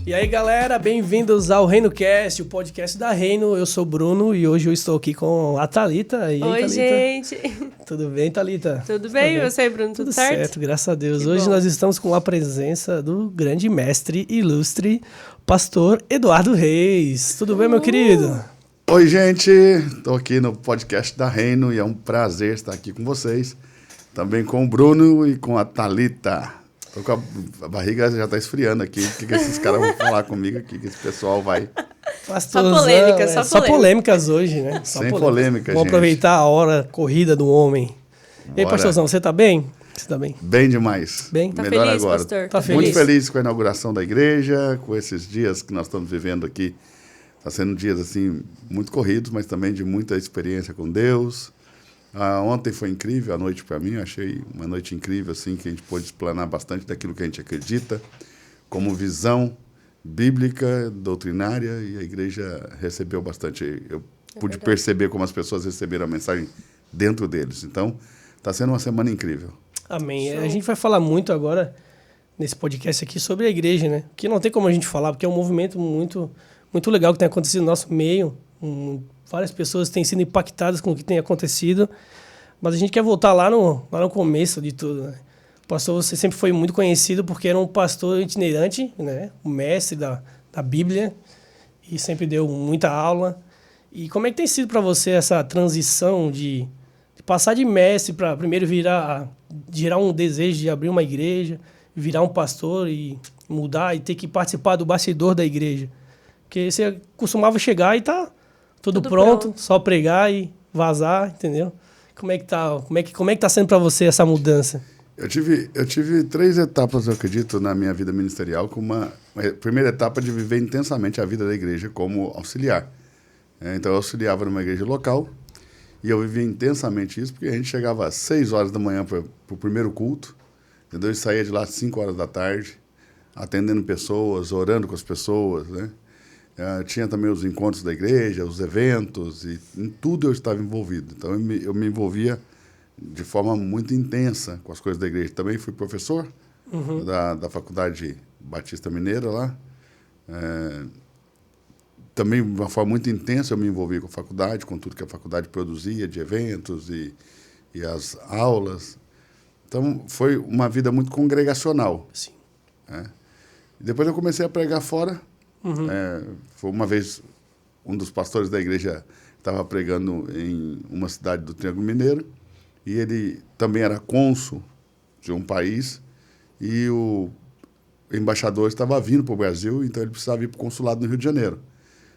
E aí, galera, bem-vindos ao ReinoCast, o podcast da Reino. Eu sou o Bruno e hoje eu estou aqui com a Thalita. E aí, Oi, Thalita? gente. Tudo bem, Thalita? Tudo bem? E você, Bruno? Tudo certo? Graças a Deus. Que Hoje bom. nós estamos com a presença do grande mestre ilustre, pastor Eduardo Reis. Tudo bem, meu querido? Oi, gente. Estou aqui no podcast da Reino e é um prazer estar aqui com vocês. Também com o Bruno e com a Thalita. Tô com a barriga já está esfriando aqui. O que esses caras vão falar comigo aqui? Que esse pessoal vai... Pastorzão, Só polêmica, só polêmicas hoje, né? Só Sem polêmica, polêmica, Vamos gente. aproveitar a hora corrida do homem. E aí, Bora. pastorzão, você tá bem? Você tá bem? Bem demais. Bem? Tá Melhor feliz, agora. pastor? Tá Muito feliz? feliz com a inauguração da igreja, com esses dias que nós estamos vivendo aqui. Está sendo dias assim muito corridos, mas também de muita experiência com Deus. Ontem foi incrível a noite para mim, eu achei uma noite incrível, assim, que a gente pôde explanar bastante daquilo que a gente acredita, como visão bíblica, doutrinária, e a igreja recebeu bastante. Eu pude perceber como as pessoas receberam a mensagem dentro deles. Então, está sendo uma semana incrível. Amém. Show. A gente vai falar muito agora, nesse podcast aqui, sobre a igreja, né? Que não tem como a gente falar, porque é um movimento muito, muito legal que tem acontecido no nosso meio. Várias pessoas têm sido impactadas com o que tem acontecido, mas a gente quer voltar lá no começo de tudo, né? O pastor, você sempre foi muito conhecido porque era um pastor itinerante, né? O mestre da Bíblia, e sempre deu muita aula. E como é que tem sido para você essa transição de passar de mestre para primeiro gerar um desejo de abrir uma igreja, virar um pastor e mudar e ter que participar do bastidor da igreja? Porque você costumava chegar e tá tudo pronto, só pregar e vazar, entendeu? Como é que tá sendo para você essa mudança? Eu tive 3 etapas, eu acredito, na minha vida ministerial. Uma primeira etapa de viver intensamente a vida da igreja como auxiliar. Então, eu auxiliava numa igreja local e eu vivia intensamente isso, porque a gente chegava às 6 horas da manhã para o primeiro culto, entendeu? E saía de lá às 5 horas da tarde, atendendo pessoas, orando com as pessoas, né? Tinha também os encontros da igreja, os eventos, e em tudo eu estava envolvido. Então, eu me envolvia de forma muito intensa com as coisas da igreja. Também fui professor da Faculdade Batista Mineira lá. Também, de uma forma muito intensa, eu me envolvi com a faculdade, com tudo que a faculdade produzia, de eventos e as aulas. Então, foi uma vida muito congregacional. Sim. E depois eu comecei a pregar fora. Foi uma vez, um dos pastores da igreja estava pregando em uma cidade do Triângulo Mineiro, e ele também era cônsul de um país, e o embaixador estava vindo para o Brasil, então ele precisava ir para o consulado no Rio de Janeiro.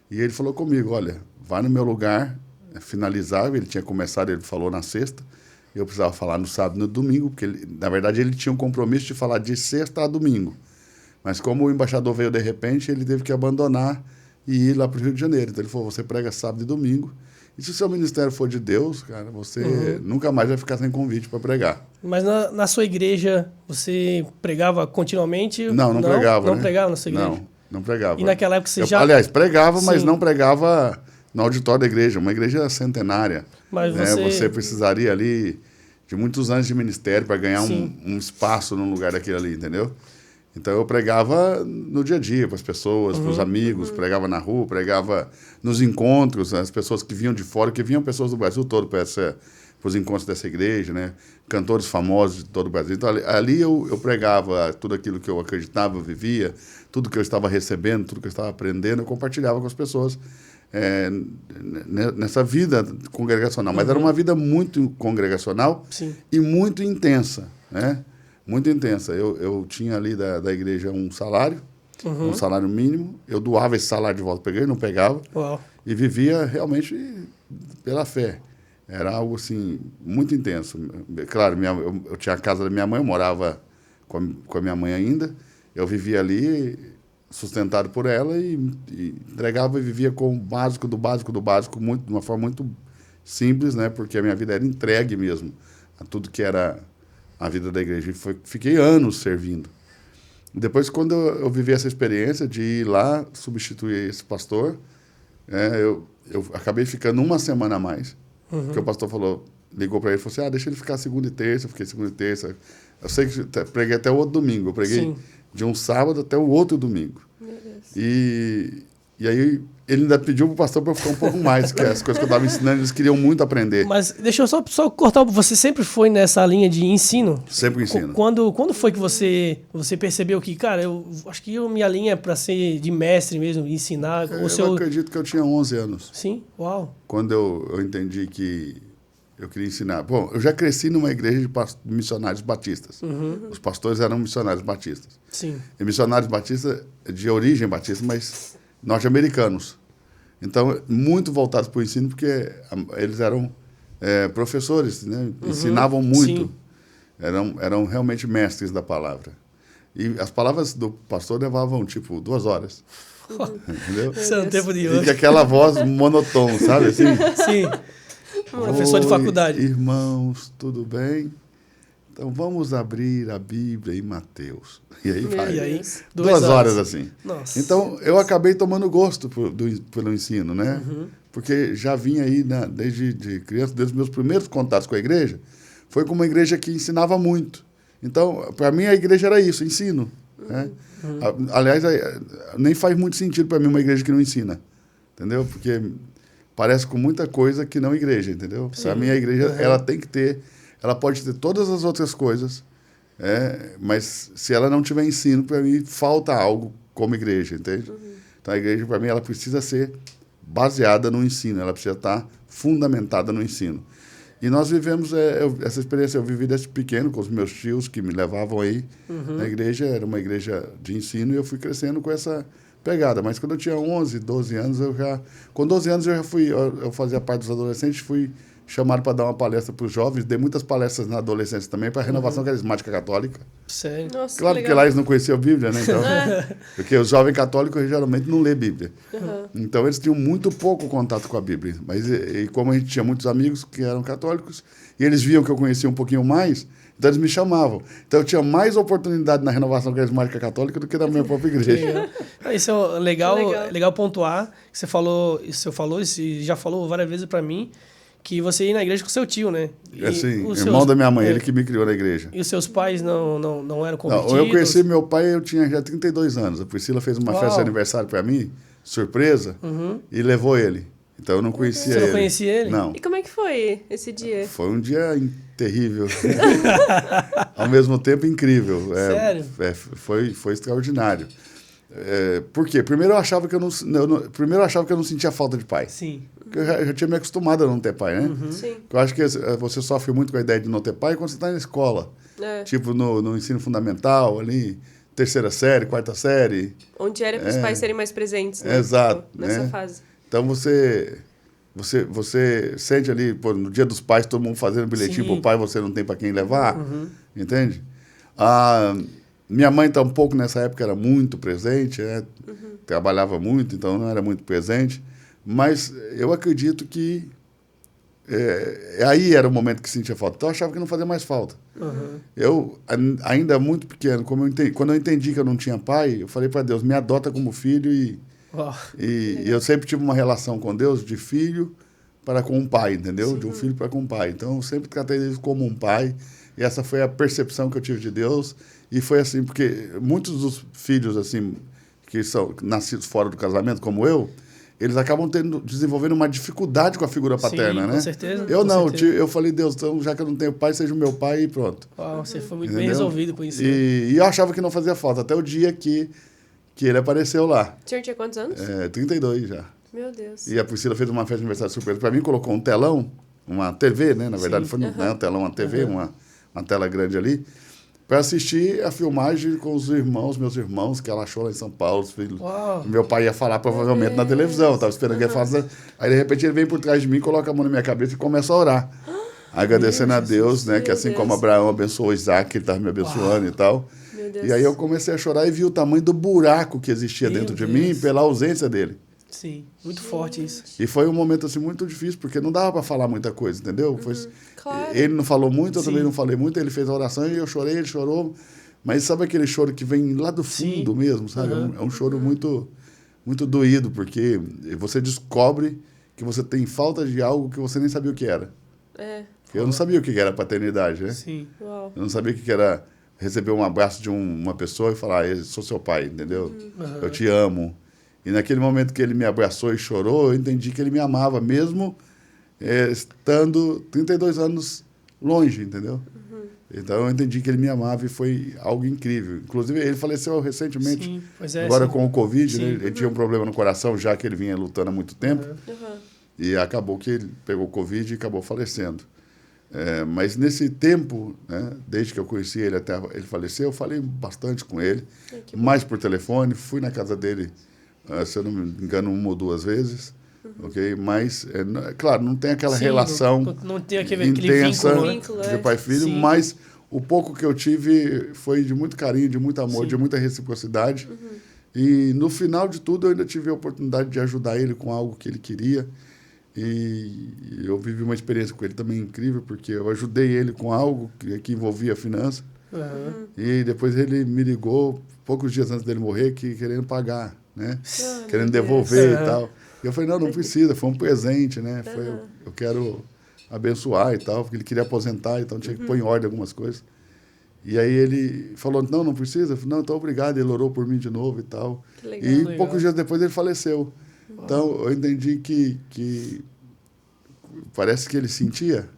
E ele falou comigo, olha, vai no meu lugar, finalizar, ele tinha começado, ele falou na sexta, eu precisava falar no sábado e no domingo, porque na verdade ele tinha um compromisso de falar de sexta a domingo. Mas como o embaixador veio de repente, ele teve que abandonar e ir lá para o Rio de Janeiro. Então ele falou, você prega sábado e domingo, e se o seu ministério for de Deus, cara, você nunca mais vai ficar sem convite para pregar. Mas na sua igreja, você pregava continuamente? Não pregava, Não né? pregava na sua igreja? Não pregava. E naquela época você Aliás, pregava, mas Sim. não pregava no auditório da igreja, uma igreja centenária. Mas né? Você precisaria ali de muitos anos de ministério para ganhar um espaço num lugar daquele ali, entendeu? Então, eu pregava no dia a dia para as pessoas, para os amigos, pregava na rua, pregava nos encontros, as pessoas que vinham de fora, que vinham pessoas do Brasil todo para os encontros dessa igreja, né? Cantores famosos de todo o Brasil. Então, ali eu pregava tudo aquilo que eu acreditava, eu vivia, tudo que eu estava recebendo, tudo que eu estava aprendendo, eu compartilhava com as pessoas nessa vida congregacional. Mas era uma vida muito congregacional e muito intensa, né? Muito intensa. Eu tinha ali da igreja um salário mínimo. Eu doava esse salário de volta para a igreja, não pegava. Uau. E vivia realmente pela fé. Era algo assim, muito intenso. Claro, eu tinha a casa da minha mãe, eu morava com a minha mãe ainda. Eu vivia ali, sustentado por ela, e entregava e vivia com o básico do básico do básico, de uma forma muito simples, né? Porque a minha vida era entregue mesmo a tudo que era a vida da igreja. Fiquei anos servindo. Depois, quando eu vivi essa experiência de ir lá substituir esse pastor, eu acabei ficando uma semana a mais. Porque o pastor ligou para ele e falou assim, deixa ele ficar segunda e terça. Eu fiquei segunda e terça. Eu sei que preguei até o outro domingo. Eu preguei de um sábado até o outro domingo. E aí ele ainda pediu pro pastor para eu ficar um pouco mais, que as coisas que eu estava ensinando, eles queriam muito aprender. Mas deixa eu só cortar, você sempre foi nessa linha de ensino? Sempre ensino. Quando foi que você percebeu que, cara, eu acho que minha linha é para ser de mestre mesmo, ensinar? Eu acredito que eu tinha 11 anos. Sim? Uau. Quando eu entendi que eu queria ensinar. Bom, eu já cresci numa igreja de missionários batistas. Os pastores eram missionários batistas. Sim. E missionários batistas de origem batista, mas norte-americanos. Então, muito voltados para o ensino, porque eles eram professores, né? Ensinavam muito. Eram realmente mestres da palavra. E as palavras do pastor levavam, 2 horas. Entendeu? Isso é um tempo de hoje. E aquela voz monotona, sabe? Assim, sim. Professor de faculdade. Irmãos, tudo bem? Então, vamos abrir a Bíblia em Mateus. E aí vai. E aí, 2 horas assim. Nossa. Então, eu acabei tomando gosto pelo ensino, né? Porque já vinha aí, desde criança, desde os meus primeiros contatos com a igreja, foi com uma igreja que ensinava muito. Então, para mim, a igreja era isso, ensino. Né? Aliás, nem faz muito sentido para mim uma igreja que não ensina. Entendeu? Porque parece com muita coisa que não igreja, entendeu? Para mim, a igreja, ela tem que ter... Ela pode ter todas as outras coisas, mas se ela não tiver ensino, para mim, falta algo como igreja, entende? Então, a igreja, para mim, ela precisa ser baseada no ensino, ela precisa estar fundamentada no ensino. E nós vivemos essa experiência, eu vivi desde pequeno com os meus tios que me levavam aí na igreja, era uma igreja de ensino, e eu fui crescendo com essa pegada. Mas quando eu tinha 11, 12 anos, com 12 anos eu fazia parte dos adolescentes, fui chamado para dar uma palestra para os jovens, dei muitas palestras na adolescência também para a renovação carismática católica. Sério? Nossa, claro que lá eles não conheciam a Bíblia, né? Então, porque os jovens católicos geralmente não lê Bíblia. Então eles tinham muito pouco contato com a Bíblia. Mas como a gente tinha muitos amigos que eram católicos, e eles viam que eu conhecia um pouquinho mais, então eles me chamavam. Então eu tinha mais oportunidade na renovação carismática católica do que na minha própria igreja. Isso é legal pontuar. Você falou e já falou várias vezes para mim, que você ia na igreja com seu tio, né? Assim, irmão da minha mãe, ele que me criou na igreja. E os seus pais não eram convertidos? Não, eu conheci meu pai, eu tinha já 32 anos. A Priscila fez uma festa de aniversário para mim, surpresa, e levou ele. Então eu não conhecia ele. Você não conhecia ele? Não. E como é que foi esse dia? Foi um dia terrível. Ao mesmo tempo incrível. Sério? Foi extraordinário. Por quê? Primeiro eu achava que eu não sentia falta de pai. Sim. Porque eu já tinha me acostumado a não ter pai, né? Sim. Eu acho que você sofre muito com a ideia de não ter pai quando você está na escola. Tipo no ensino fundamental, ali, 3ª série, 4ª série. Onde era para os pais serem mais presentes, né? Exato. Nessa fase. Então você sente ali, no dia dos pais, todo mundo fazendo bilhetinho para o pai, você não tem para quem levar, entende? Minha mãe, tampouco, nessa época, era muito presente, trabalhava muito, então não era muito presente. Mas eu acredito que aí era o momento que sentia falta. Então eu achava que não fazia mais falta. Eu, ainda muito pequeno, quando eu entendi que eu não tinha pai, eu falei para Deus, me adota como filho e eu sempre tive uma relação com Deus de filho para com um pai, entendeu? De um filho para com um pai. Então eu sempre tratei ele como um pai e essa foi a percepção que eu tive de Deus. E foi assim, porque muitos dos filhos assim que são nascidos fora do casamento, como eles acabam desenvolvendo uma dificuldade com a figura paterna, né? Com certeza. Eu não, eu falei, Deus, então, já que eu não tenho pai, seja o meu pai e pronto. Uau, você foi muito bem resolvido com isso. E eu achava que não fazia falta, até o dia que ele apareceu lá. O senhor tinha quantos anos? 32 já. Meu Deus. E a Priscila fez uma festa de aniversário surpresa para mim, colocou um telão, uma TV, né? Na verdade, foi um telão, uma TV, uma tela grande ali, para assistir a filmagem com os meus irmãos, que ela achou lá em São Paulo, os filhos. Meu pai ia falar provavelmente na televisão, estava esperando que ele falasse. Aí, de repente, ele vem por trás de mim, coloca a mão na minha cabeça e começa a orar. Agradecendo a Deus, né? Que assim como Abraão abençoou Isaac, ele estava me abençoando e tal. E aí eu comecei a chorar e vi o tamanho do buraco que existia dentro de mim pela ausência dele. Sim, muito forte isso. E foi um momento assim muito difícil, porque não dava para falar muita coisa, entendeu? Claro. Ele não falou muito, eu também não falei muito, ele fez a oração e eu chorei, ele chorou. Mas sabe aquele choro que vem lá do fundo mesmo, sabe? É um choro muito, muito doído, porque você descobre que você tem falta de algo que você nem sabia o que era. Eu não sabia o que era paternidade, né? Sim. Uau. Eu não sabia o que era receber um abraço de uma pessoa e falar, eu sou seu pai, entendeu? Uhum. Eu te amo. E naquele momento que ele me abraçou e chorou, eu entendi que ele me amava, mesmo estando 32 anos longe, entendeu? Então eu entendi que ele me amava e foi algo incrível. Inclusive, ele faleceu recentemente, Sim, pois é, agora sim. com o Covid, né? Sim. Ele tinha um problema no coração, já que ele vinha lutando há muito tempo. Uhum. E acabou que ele pegou Covid e acabou falecendo. Mas nesse tempo, né, desde que eu conheci ele até ele falecer, eu falei bastante com ele, mais por telefone, fui na casa dele, se eu não me engano, 1 ou 2 vezes, ok? Mas, claro, não tem aquela Sim, relação não tem aquele intensa vínculo, né? de pai e filho, Sim. mas o pouco que eu tive foi de muito carinho, de muito amor, de muita reciprocidade. E no final de tudo, eu ainda tive a oportunidade de ajudar ele com algo que ele queria. E eu vivi uma experiência com ele também incrível, porque eu ajudei ele com algo que envolvia finança. Uhum. E depois ele me ligou, poucos dias antes dele morrer, querendo pagar, né? Ah, Querendo meu devolver Deus. e tal. E eu falei, não precisa, foi um presente, né? Eu quero abençoar e tal, porque ele queria aposentar, então tinha que pôr em ordem algumas coisas. E aí ele falou, não precisa. Eu falei, não, então obrigado. Ele orou por mim de novo e tal. Que legal. E Legal. poucos dias depois ele faleceu. Então, eu entendi que parece que ele sentia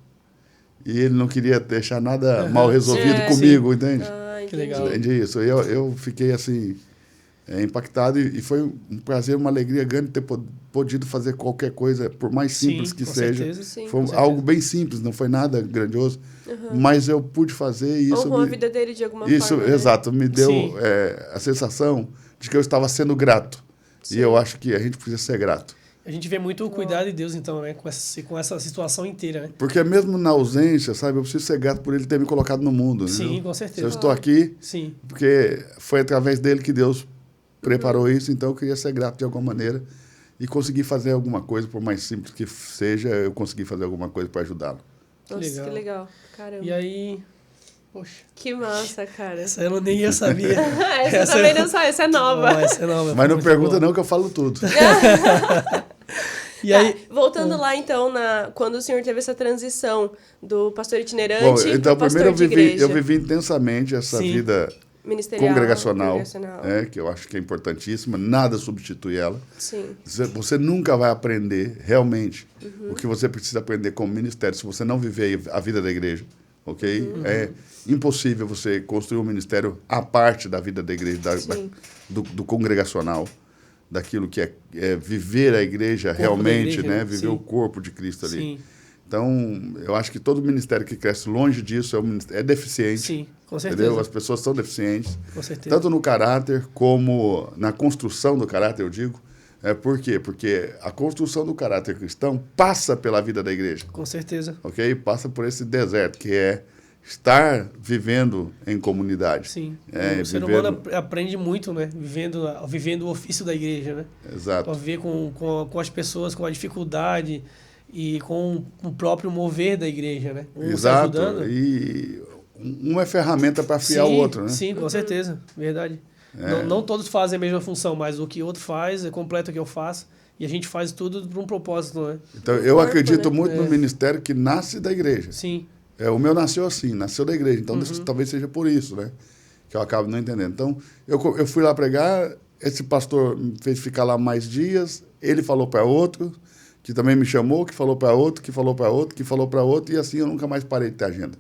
e ele não queria deixar nada mal resolvido comigo, entende? Ah, Que legal. Entendi isso. Eu fiquei, assim, impactado e foi um prazer, uma alegria grande ter podido fazer qualquer coisa, por mais simples Sim, que com seja. certeza. Sim. Foi Com certeza. algo bem simples, não foi nada grandioso, mas eu pude fazer e isso... Honrou a vida dele de alguma Isso, forma. né? exato, me deu Sim. a sensação de que eu estava sendo grato. Sim. E eu acho que a gente precisa ser grato. A gente vê muito o cuidado de Deus, então, né? Com essa situação inteira, né? Porque mesmo na ausência, sabe, eu preciso ser grato por ele ter me colocado no mundo. Sim, entendeu? com Se certeza. eu estou aqui, Sim, porque foi através dele que Deus preparou isso, então eu queria ser grato de alguma maneira e conseguir fazer alguma coisa, por mais simples que seja, eu consegui fazer alguma coisa para ajudá-lo. Nossa, legal. que legal. Caramba. e aí... Poxa, Que massa, cara. essa eu não nem ia saber. Essa também não sabe, essa é nova. Essa é nova. Mas não muito pergunta boa. não que eu falo tudo. E aí... Voltando lá, então, quando o senhor teve essa transição do pastor itinerante Bom, para então o pastor primeiro de igreja. eu vivi intensamente essa Sim. vida Ministerial, congregacional, que eu acho que é importantíssima, nada substitui ela. Sim. Você nunca vai aprender realmente o que você precisa aprender como ministério se você não viver a vida da igreja, ok? É impossível você construir um ministério à parte da vida da igreja, do congregacional, daquilo que é viver a igreja realmente, igreja, né? Viver sim. o corpo de Cristo ali. Sim, Então, eu acho que todo ministério que cresce longe disso é deficiente. sim, com certeza. Entendeu? As pessoas são deficientes, Com certeza. tanto no caráter como na construção do caráter, eu digo. Por quê? Porque a construção do caráter cristão passa pela vida da igreja, Com certeza. ok? Passa por esse deserto, que é estar vivendo em comunidade. Sim. É, O ser vivendo- humano aprende muito, né? Vivendo o ofício da igreja, né? Exato. Para viver com as pessoas, com a dificuldade e com o próprio mover da igreja, né? Um se Exato. ajudando. E um é ferramenta para afiar Sim, o outro, né? Sim, com certeza. Verdade. Não todos fazem a mesma função, mas o que outro faz é completo o que eu faço. E a gente faz tudo para um propósito, né? Então, eu corpo, acredito né? muito no ministério que nasce da igreja. Sim, O meu nasceu assim, nasceu da igreja. Então, Uhum. talvez seja por isso, né? Que eu acabo não entendendo. Então, eu fui lá pregar, esse pastor me fez ficar lá mais dias, ele falou para outro, que também me chamou, que falou para outro, que falou para outro, que falou para outro, e assim eu nunca mais parei de ter agenda.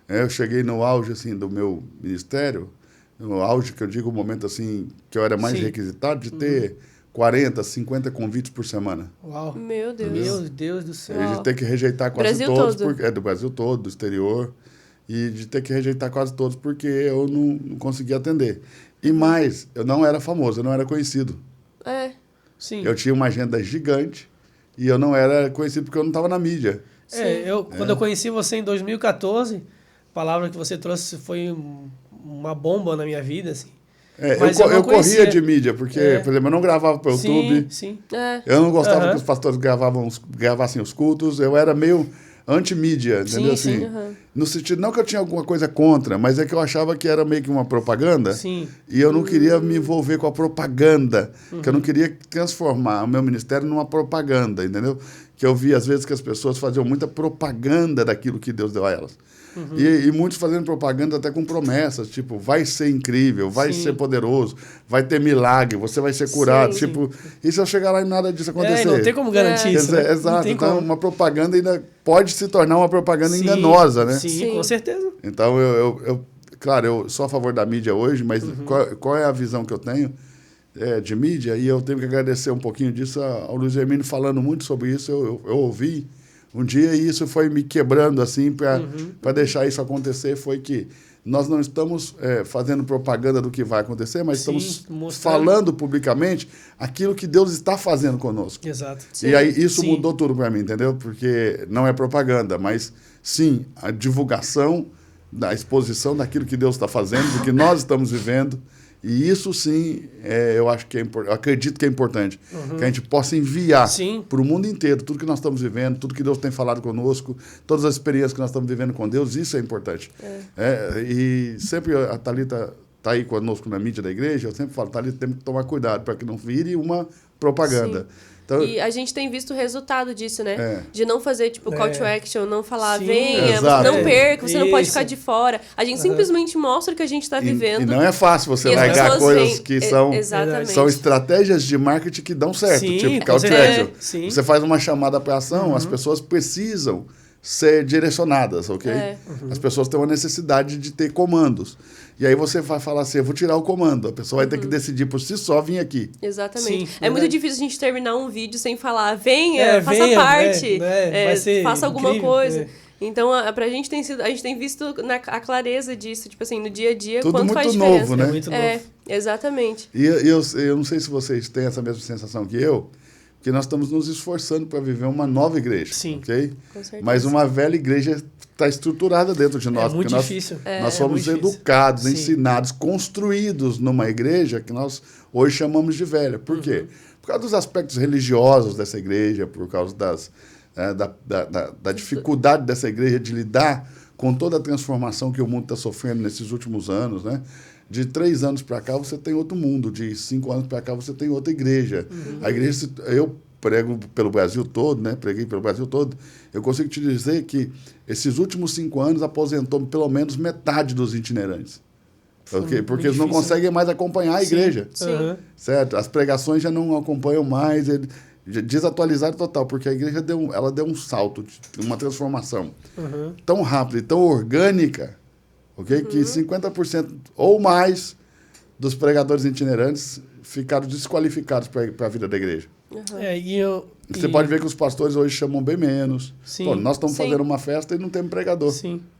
Eu cheguei no auge, assim, do meu ministério, no auge que eu digo, o momento, assim, que eu era mais Sim. requisitado, de ter 40, 50 convites por semana. uau. Meu Deus. Meu Deus do céu. E de ter que rejeitar quase Brasil todos, todo. do Brasil todo, do exterior, e de ter que rejeitar quase todos porque eu não conseguia atender. E mais, eu não era famoso, eu não era conhecido. É. Sim. Eu tinha uma agenda gigante e eu não era conhecido porque eu não estava na mídia. Quando eu conheci você em 2014, a palavra que você trouxe foi uma bomba na minha vida, assim. Mas Eu não corria conhecia. de mídia, porque, por exemplo, eu não gravava para o Sim, YouTube, sim. É. eu não gostava Aham. que os pastores gravassem os cultos, eu era meio anti-mídia, entendeu? Sim, sim. Assim, no sentido, não que eu tinha alguma coisa contra, mas é que eu achava que era meio que uma propaganda. Sim. E eu não queria me envolver com a propaganda, que eu não queria transformar o meu ministério numa propaganda, entendeu? que eu vi, às vezes, que as pessoas faziam muita propaganda daquilo que Deus deu a elas. E muitos fazendo propaganda até com promessas, tipo, vai ser incrível, vai ser poderoso, vai ter milagre, você vai ser curado. Sim. Tipo, e se eu chegar lá e nada disso acontecer? Não tem como garantir isso. Né? Exato. Então, como. uma propaganda ainda pode se tornar uma propaganda enganosa, né? Sim, com certeza. Então, claro, eu sou a favor da mídia hoje, mas qual é a visão que eu tenho de mídia? E eu tenho que agradecer um pouquinho disso ao Luiz Hermínio falando muito sobre isso. Eu ouvi um dia e isso foi me quebrando assim para deixar isso acontecer. Foi que nós não estamos fazendo propaganda do que vai acontecer, mas estamos falando publicamente aquilo que Deus está fazendo conosco. Exato. E aí isso mudou tudo para mim, entendeu? Porque não é propaganda, mas sim a divulgação, da exposição daquilo que Deus está fazendo, do que nós estamos vivendo. E isso sim, eu acho que eu acredito que é importante, que a gente possa enviar para o mundo inteiro tudo que nós estamos vivendo, tudo que Deus tem falado conosco, todas as experiências que nós estamos vivendo com Deus, isso é importante. E sempre a Thalita está aí conosco na mídia da igreja, eu sempre falo, Thalita, temos que tomar cuidado para que não vire uma propaganda. Então, e a gente tem visto o resultado disso, né? De não fazer, tipo, call to action, não falar, venha, você não perca, você não pode ficar de fora. A gente simplesmente mostra o que a gente está vivendo. E não é fácil você largar coisas que são estratégias de marketing que dão certo, tipo call to action. Você faz uma chamada para ação, as pessoas precisam ser direcionadas, ok? As pessoas têm uma necessidade de ter comandos. E aí você vai falar assim, eu vou tirar o comando. A pessoa vai ter que decidir por si só vir aqui. Exatamente. É muito difícil a gente terminar um vídeo sem falar, venha, faça parte, faça alguma coisa. Então, pra gente tem sido, a gente tem visto a clareza disso, tipo assim, no dia a dia, tudo quanto muito faz diferença. novo, né? Muito novo. Exatamente. E eu não sei se vocês têm essa mesma sensação que eu, que nós estamos nos esforçando para viver uma nova igreja, ok? Com certeza. Mas uma velha igreja está estruturada dentro de nós. É muito difícil. Nós somos educados, ensinados, construídos numa igreja que nós hoje chamamos de velha. Por quê? Por causa dos aspectos religiosos dessa igreja, por causa da dificuldade dessa igreja de lidar com toda a transformação que o mundo está sofrendo nesses últimos anos, né? De 3 anos para cá, você tem outro mundo. De 5 anos para cá, você tem outra igreja. A igreja, eu prego pelo Brasil todo, né? Preguei pelo Brasil todo. Eu consigo te dizer que esses últimos 5 anos aposentou pelo menos metade dos itinerantes. Okay? Porque eles não conseguem mais acompanhar a igreja. Certo? As pregações já não acompanham mais. Desatualizaram total, porque a igreja deu um salto, uma transformação tão rápida e tão orgânica, okay? Que 50% ou mais dos pregadores itinerantes ficaram desqualificados para a vida da igreja. Você pode ver que os pastores hoje chamam bem menos. Pô, nós estamos fazendo uma festa e não temos pregador.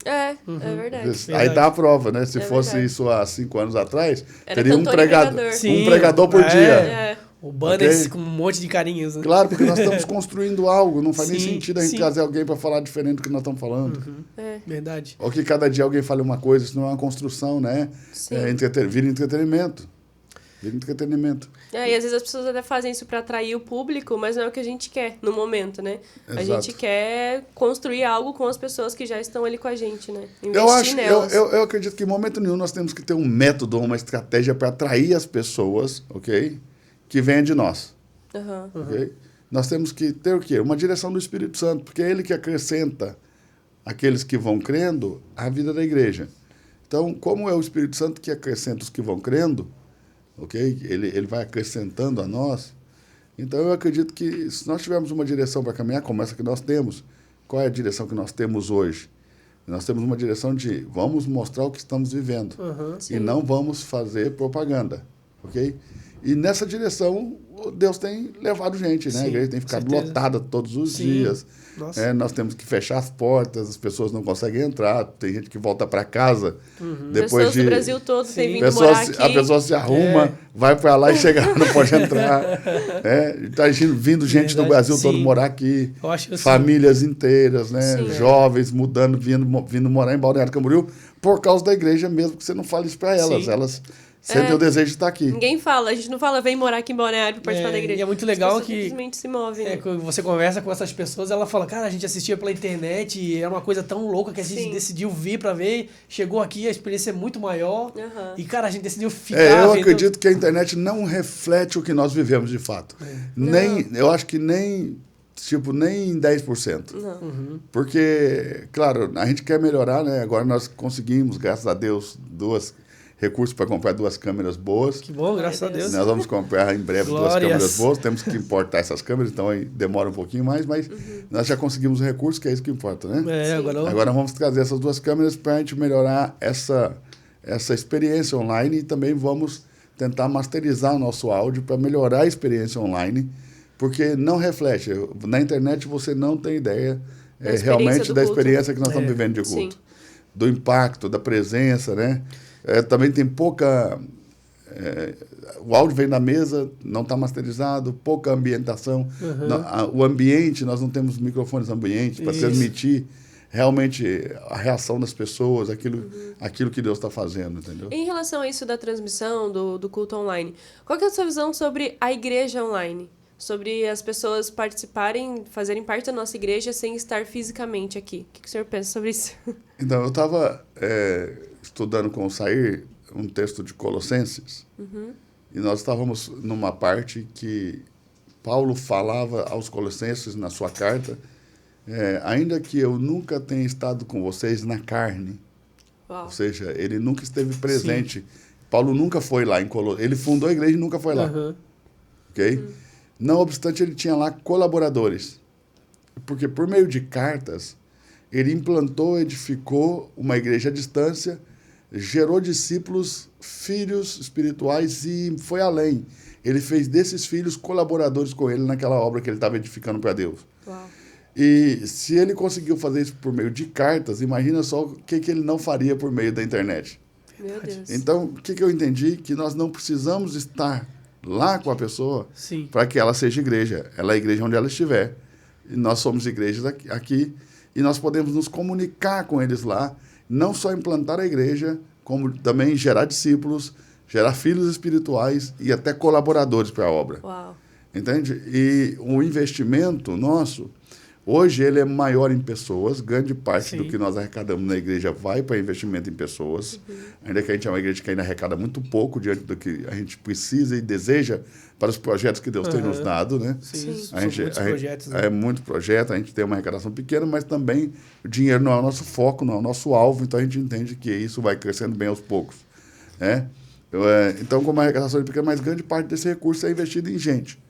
É verdade. Aí dá a prova, né? Se fosse verdade. isso há 5 anos atrás, Era teria um pregador. pregador por dia. O banner com um monte de carinhos. Né? Claro, porque nós estamos construindo algo. Não faz nem sentido a gente trazer alguém para falar diferente do que nós estamos falando. Verdade. Ou que cada dia alguém fale uma coisa, isso não é uma construção, né? Vira entretenimento. E às vezes as pessoas até fazem isso para atrair o público, mas não é o que a gente quer no momento, né? Exato. A gente quer construir algo com as pessoas que já estão ali com a gente, né? Investir nelas. Eu acredito que em momento nenhum nós temos que ter um método, uma estratégia para atrair as pessoas, ok? Que venham de nós. Okay? Nós temos que ter o quê? Uma direção do Espírito Santo, porque é ele que acrescenta aqueles que vão crendo à vida da igreja. Então, como é o Espírito Santo que acrescenta os que vão crendo, ok? Ele vai acrescentando a nós. Então, eu acredito que se nós tivermos uma direção para caminhar, como essa que nós temos, qual é a direção que nós temos hoje? Nós temos uma direção de vamos mostrar o que estamos vivendo e não vamos fazer propaganda, ok? E nessa direção, Deus tem levado gente, né? A igreja tem ficado lotada todos os dias. Nós temos que fechar as portas, as pessoas não conseguem entrar, tem gente que volta para casa. Depois pessoas do Brasil todo têm vindo morar aqui. A pessoa se arruma, vai para lá e chega lá, não pode entrar. Está vindo gente do Brasil todo morar aqui. Famílias inteiras, né? Jovens mudando, vindo morar em Balneário Camboriú, por causa da igreja mesmo, que você não fala isso para elas. Elas sentem o desejo de estar aqui. Ninguém fala, a gente não fala, vem morar aqui em Balneário para participar da igreja. E é muito legal que simplesmente se movem. Quando você conversa com essas pessoas, ela fala, cara, a gente assistia pela internet e era uma coisa tão louca que a gente decidiu vir para ver, chegou aqui, a experiência é muito maior e, cara, a gente decidiu ficar. Eu acredito que a internet não reflete o que nós vivemos de fato. Eu acho que nem tipo, nem 10%. Não. Uhum. Porque, claro, a gente quer melhorar, né? Agora nós conseguimos, graças a Deus, recursos para comprar 2 câmeras boas. Que bom, graças a Deus. Nós vamos comprar em breve Glórias. 2 câmeras boas. Temos que importar essas câmeras, então aí demora um pouquinho mais, mas nós já conseguimos o recurso, que é isso que importa, né? Agora vamos trazer essas 2 câmeras para a gente melhorar essa experiência online e também vamos tentar masterizar o nosso áudio para melhorar a experiência online, porque não reflete. Na internet você não tem ideia realmente da experiência que nós estamos vivendo de culto. Sim. Do impacto, da presença, né? Também tem pouca... o áudio vem da mesa, não está masterizado, pouca ambientação. O ambiente, nós não temos microfones ambientes para transmitir realmente a reação das pessoas, aquilo que Deus está fazendo, entendeu? Em relação a isso da transmissão, do culto online, qual que é a sua visão sobre a igreja online? Sobre as pessoas participarem, fazerem parte da nossa igreja sem estar fisicamente aqui. O que o senhor pensa sobre isso? Então, eu estava estudando com o Sair um texto de Colossenses, e nós estávamos numa parte que Paulo falava aos Colossenses na sua carta, ainda que eu nunca tenha estado com vocês na carne. Uau. Ou seja, ele nunca esteve presente. Sim. Paulo nunca foi lá em Colossenses. Ele fundou a igreja e nunca foi lá. Ok? Não obstante, ele tinha lá colaboradores. Porque por meio de cartas, ele implantou, edificou uma igreja à distância, gerou discípulos, filhos espirituais e foi além. Ele fez desses filhos colaboradores com ele naquela obra que ele estava edificando para Deus. Uau. E se ele conseguiu fazer isso por meio de cartas, imagina só o que ele não faria por meio da internet. Meu Deus. Então, o que eu entendi? Que nós não precisamos estar lá com a pessoa para que ela seja igreja. Ela é igreja onde ela estiver. E nós somos igrejas aqui e nós podemos nos comunicar com eles lá, não só implantar a igreja, como também gerar discípulos, gerar filhos espirituais e até colaboradores para a obra. Uau. Entende? E o investimento nosso, hoje ele é maior em pessoas, grande parte do que nós arrecadamos na igreja vai para investimento em pessoas, ainda que a gente é uma igreja que ainda arrecada muito pouco diante do que a gente precisa e deseja para os projetos que Deus tem nos dado, né? Sim. Muitos projetos, né? Muito projeto, a gente tem uma arrecadação pequena, mas também o dinheiro não é o nosso foco, não é o nosso alvo, então a gente entende que isso vai crescendo bem aos poucos, né? Então, como a arrecadação é pequena, mas grande parte desse recurso é investido em gente.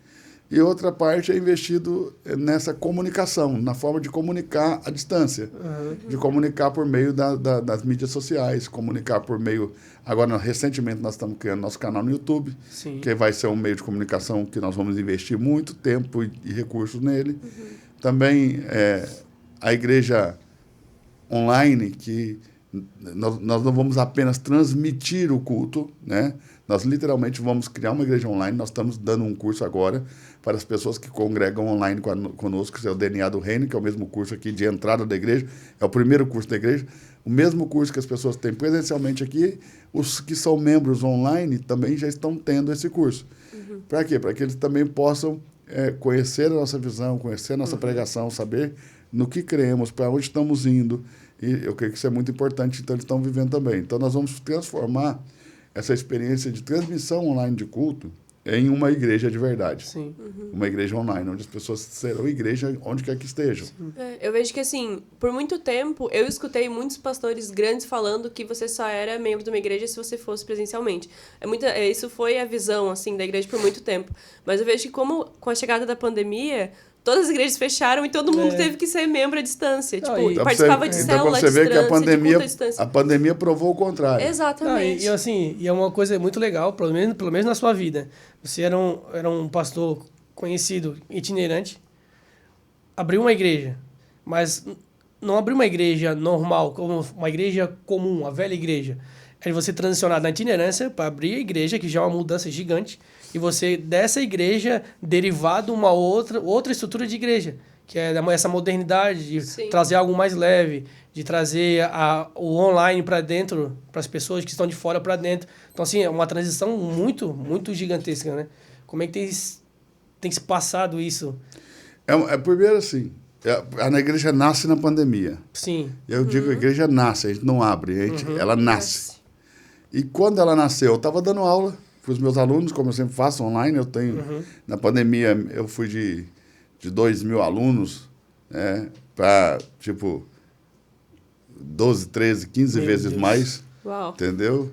E outra parte é investido nessa comunicação, na forma de comunicar à distância, de comunicar por meio das mídias sociais, comunicar por meio... Agora, recentemente, nós estamos criando nosso canal no YouTube, que vai ser um meio de comunicação que nós vamos investir muito tempo e recursos nele. Também a igreja online, que nós não vamos apenas transmitir o culto, né? Nós literalmente vamos criar uma igreja online. Nós estamos dando um curso agora para as pessoas que congregam online conosco, que é o DNA do Reino, que é o mesmo curso aqui de entrada da igreja, é o primeiro curso da igreja, o mesmo curso que as pessoas têm presencialmente aqui, os que são membros online também já estão tendo esse curso. Para quê? Para que eles também possam conhecer a nossa visão, conhecer a nossa pregação, saber no que cremos, para onde estamos indo, e eu creio que isso é muito importante, então eles estão vivendo também. Então nós vamos transformar essa experiência de transmissão online de culto em uma igreja de verdade. Sim. Uma igreja online, onde as pessoas serão igreja onde quer que estejam. Eu vejo que, assim, por muito tempo, eu escutei muitos pastores grandes falando que você só era membro de uma igreja se você fosse presencialmente. Isso foi a visão, assim, da igreja por muito tempo. Mas eu vejo que, como com a chegada da pandemia, todas as igrejas fecharam e todo mundo teve que ser membro à distância. Participava de célula à distância. Então, você vê que a pandemia provou o contrário. Exatamente. E é uma coisa muito legal, pelo menos na sua vida. Você era um pastor conhecido, itinerante, abriu uma igreja, mas não abriu uma igreja normal, como uma igreja comum, a velha igreja. É você transicionar da itinerância para abrir a igreja, que já é uma mudança gigante, e você, dessa igreja, derivado uma outra estrutura de igreja, que é essa modernidade de trazer algo mais leve, de trazer o online para dentro, para as pessoas que estão de fora para dentro. Então, assim, é uma transição muito, muito gigantesca, né? Como é que tem se passado isso? Primeiro, assim, a igreja nasce na pandemia. Sim. Eu digo que a igreja nasce, a gente não abre, ela nasce. E quando ela nasceu, eu estava dando aula para os meus alunos, como eu sempre faço online. Eu tenho, na pandemia, eu fui de de 2.000 alunos, né, para, tipo, 12, 13, 15 vezes mais. Uau. Entendeu?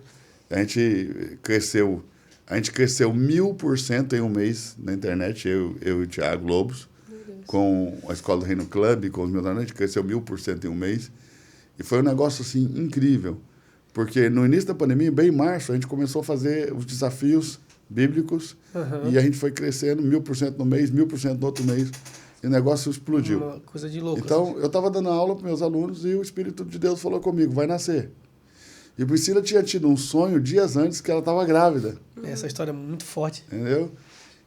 A gente cresceu 1000% em um mês na internet, eu e o Thiago Lobos, com a Escola do Reino Club, com os meus alunos, a gente cresceu 1000% em um mês. E foi um negócio, assim, incrível. Porque no início da pandemia, bem em março, a gente começou a fazer os desafios bíblicos e a gente foi crescendo 1000% no mês, 1000% no outro mês. E o negócio explodiu. Uma coisa de louco. Então, eu estava dando aula para meus alunos e o Espírito de Deus falou comigo, vai nascer. E Priscila tinha tido um sonho dias antes que ela estava grávida. Essa história é muito forte. Entendeu?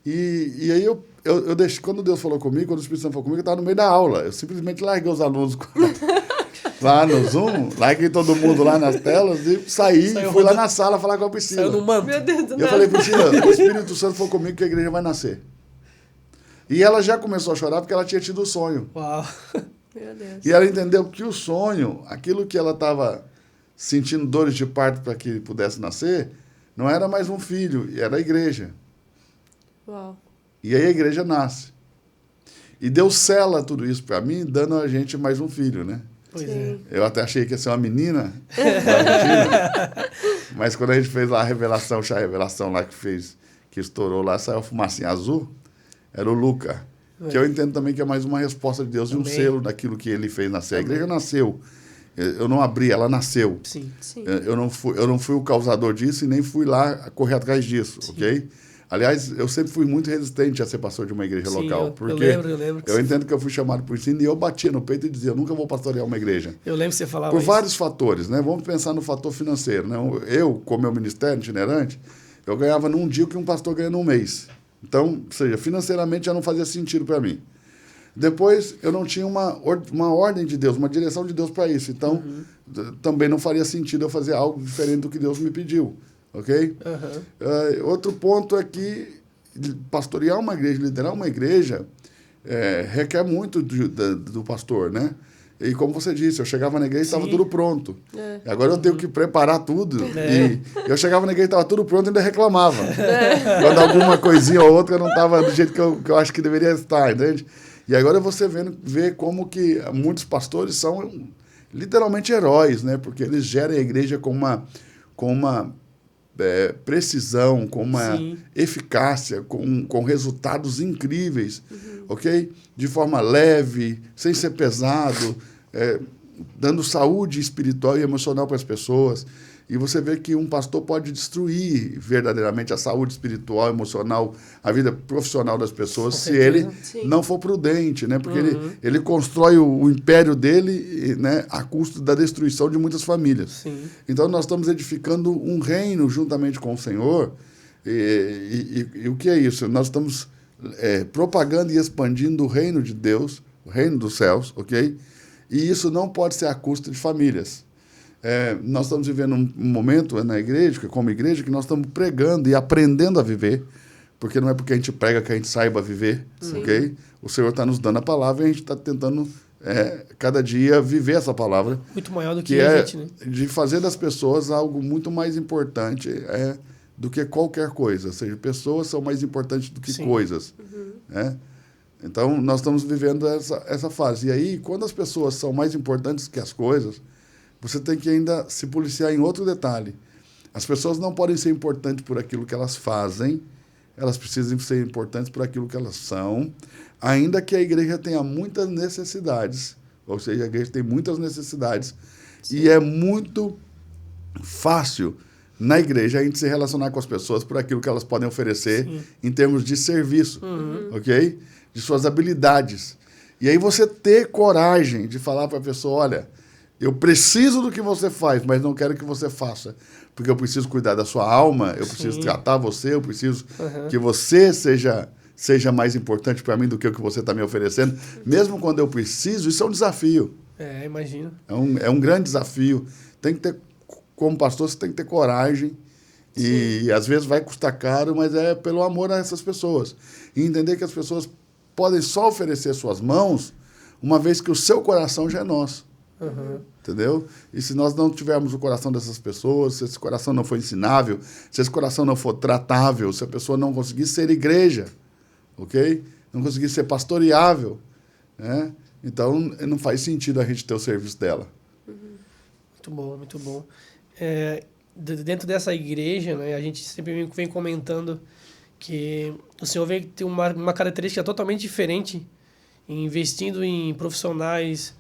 E aí eu deixei, quando Deus falou comigo, quando o Espírito Santo falou comigo, eu estava no meio da aula. Eu simplesmente larguei os alunos lá no Zoom, larguei todo mundo lá nas telas e saí e fui lá na sala falar com a Priscila. Saiu no manto. Meu Deus do céu. Eu falei, Priscila, o Espírito Santo falou comigo que a igreja vai nascer. E ela já começou a chorar porque ela tinha tido o sonho. Uau. Meu Deus. E ela entendeu que o sonho, aquilo que ela estava sentindo dores de parto para que pudesse nascer, não era mais um filho, era a igreja. Uau. E aí a igreja nasce. E Deus sela tudo isso para mim, dando a gente mais um filho, né? Pois é. Eu até achei que ia ser uma menina, mas quando a gente fez lá a revelação, chá revelação lá que estourou lá, saiu a fumacinha azul, era o Luca. Que eu entendo também que é mais uma resposta de Deus e um selo daquilo que ele fez nascer. A igreja nasceu. Eu não abri, ela nasceu. Sim. Eu não fui o causador disso e nem fui lá correr atrás disso, ok? Aliás, eu sempre fui muito resistente a ser pastor de uma igreja local. Porque eu lembro eu entendo que eu fui chamado por ensino e eu batia no peito e dizia, eu nunca vou pastorear uma igreja. Eu lembro que você falava Por isso. vários fatores, né? Vamos pensar no fator financeiro, né? Eu, com meu ministério itinerante, eu ganhava num dia o que um pastor ganha num mês. Então, ou seja, financeiramente já não fazia sentido para mim. Depois, eu não tinha uma ordem de Deus, uma direção de Deus para isso. Então, também não faria sentido eu fazer algo diferente do que Deus me pediu. Ok? Outro ponto é que pastorear uma igreja, liderar uma igreja, requer muito do pastor, né? E como você disse, eu chegava na igreja e estava tudo pronto. Agora eu tenho que preparar tudo. E eu chegava na igreja e estava tudo pronto e ainda reclamava. Quando alguma coisinha ou outra não estava do jeito que eu acho que deveria estar, entende? E agora você vê como que muitos pastores são literalmente heróis, né? Porque eles gerem a igreja com uma precisão, com uma eficácia, com resultados incríveis, ok? De forma leve, sem ser pesado, dando saúde espiritual e emocional para as pessoas. E você vê que um pastor pode destruir verdadeiramente a saúde espiritual, emocional, a vida profissional das pessoas, se ele não for prudente, né? Porque ele constrói o império dele, né, a custo da destruição de muitas famílias. Então, nós estamos edificando um reino juntamente com o Senhor. E o que é isso? Nós estamos propagando e expandindo o reino de Deus, o reino dos céus, ok? E isso não pode ser a custo de famílias. Nós estamos vivendo um momento na igreja, como igreja, que nós estamos pregando e aprendendo a viver, porque não é porque a gente prega que a gente saiba viver, ok? O Senhor está nos dando a palavra e a gente está tentando, cada dia, viver essa palavra. Muito maior do que a gente, né? De fazer das pessoas algo muito mais importante do que qualquer coisa. Ou seja, pessoas são mais importantes do que coisas. Né? Então, nós estamos vivendo essa fase. E aí, quando as pessoas são mais importantes que as coisas, você tem que ainda se policiar em outro detalhe. As pessoas não podem ser importantes por aquilo que elas fazem, elas precisam ser importantes por aquilo que elas são, ainda que a igreja tenha muitas necessidades, ou seja, a igreja tem muitas necessidades, e é muito fácil na igreja a gente se relacionar com as pessoas por aquilo que elas podem oferecer em termos de serviço, ok? De suas habilidades. E aí você ter coragem de falar para a pessoa, olha, eu preciso do que você faz, mas não quero que você faça, porque eu preciso cuidar da sua alma, eu preciso tratar você, eu preciso que você seja mais importante para mim do que o que você está me oferecendo. Mesmo quando eu preciso, isso é um desafio. Imagino. É um grande desafio. Tem que ter, como pastor, você tem que ter coragem. E às vezes vai custar caro, mas é pelo amor a essas pessoas. E entender que as pessoas podem só oferecer suas mãos, uma vez que o seu coração já é nosso. Entendeu? E se nós não tivermos o coração dessas pessoas, se esse coração não for ensinável, se esse coração não for tratável, se a pessoa não conseguir ser igreja, ok? não conseguir ser pastoreável, né? Então, não faz sentido a gente ter o serviço dela. Muito bom, muito bom. Dentro dessa igreja, né, a gente sempre vem comentando que o senhor vem ter uma característica totalmente diferente, investindo em profissionais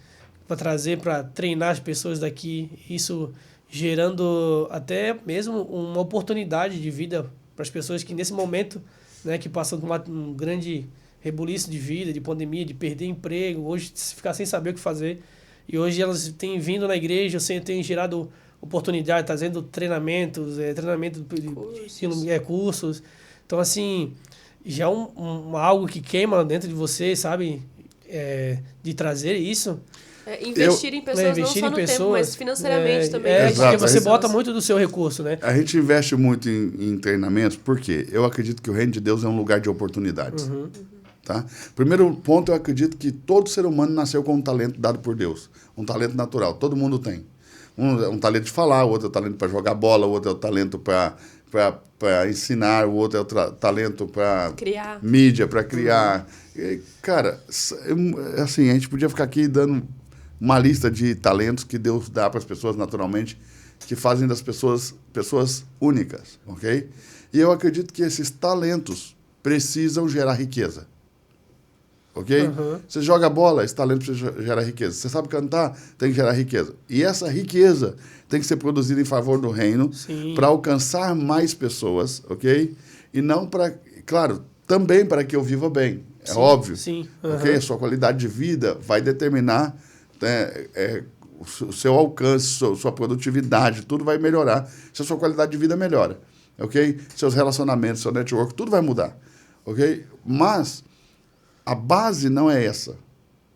para treinar as pessoas daqui, isso gerando até mesmo uma oportunidade de vida para as pessoas que nesse momento, né, que passam por um grande rebuliço de vida, de pandemia, de perder emprego, hoje ficar sem saber o que fazer. E hoje elas têm vindo na igreja, têm gerado oportunidade, trazendo treinamentos, cursos. Então, assim, já algo que queima dentro de você, sabe? De trazer isso. Investir em pessoas, não só no tempo, mas financeiramente também. Porque você bota muito do seu recurso, né? A gente investe muito em treinamentos, porque eu acredito que o reino de Deus é um lugar de oportunidades. Tá? Primeiro ponto, eu acredito que todo ser humano nasceu com um talento dado por Deus. Um talento natural. Todo mundo tem. Um talento de falar, o outro é o talento para jogar bola, o outro é o talento para ensinar, o outro é o talento para mídia, para criar. E, cara, assim, a gente podia ficar aqui dando uma lista de talentos que Deus dá para as pessoas naturalmente, que fazem das pessoas únicas, ok? E eu acredito que esses talentos precisam gerar riqueza. Ok? Você joga bola, esse talento precisa gerar riqueza. Você sabe cantar, tem que gerar riqueza. E essa riqueza tem que ser produzida em favor do reino para alcançar mais pessoas, ok? E não para... Claro, também para que eu viva bem. É óbvio. Ok? A sua qualidade de vida vai determinar o seu alcance, sua produtividade, tudo vai melhorar se a sua qualidade de vida melhora. Ok? Seus relacionamentos, seu network, tudo vai mudar. Ok? Mas... a base não é essa.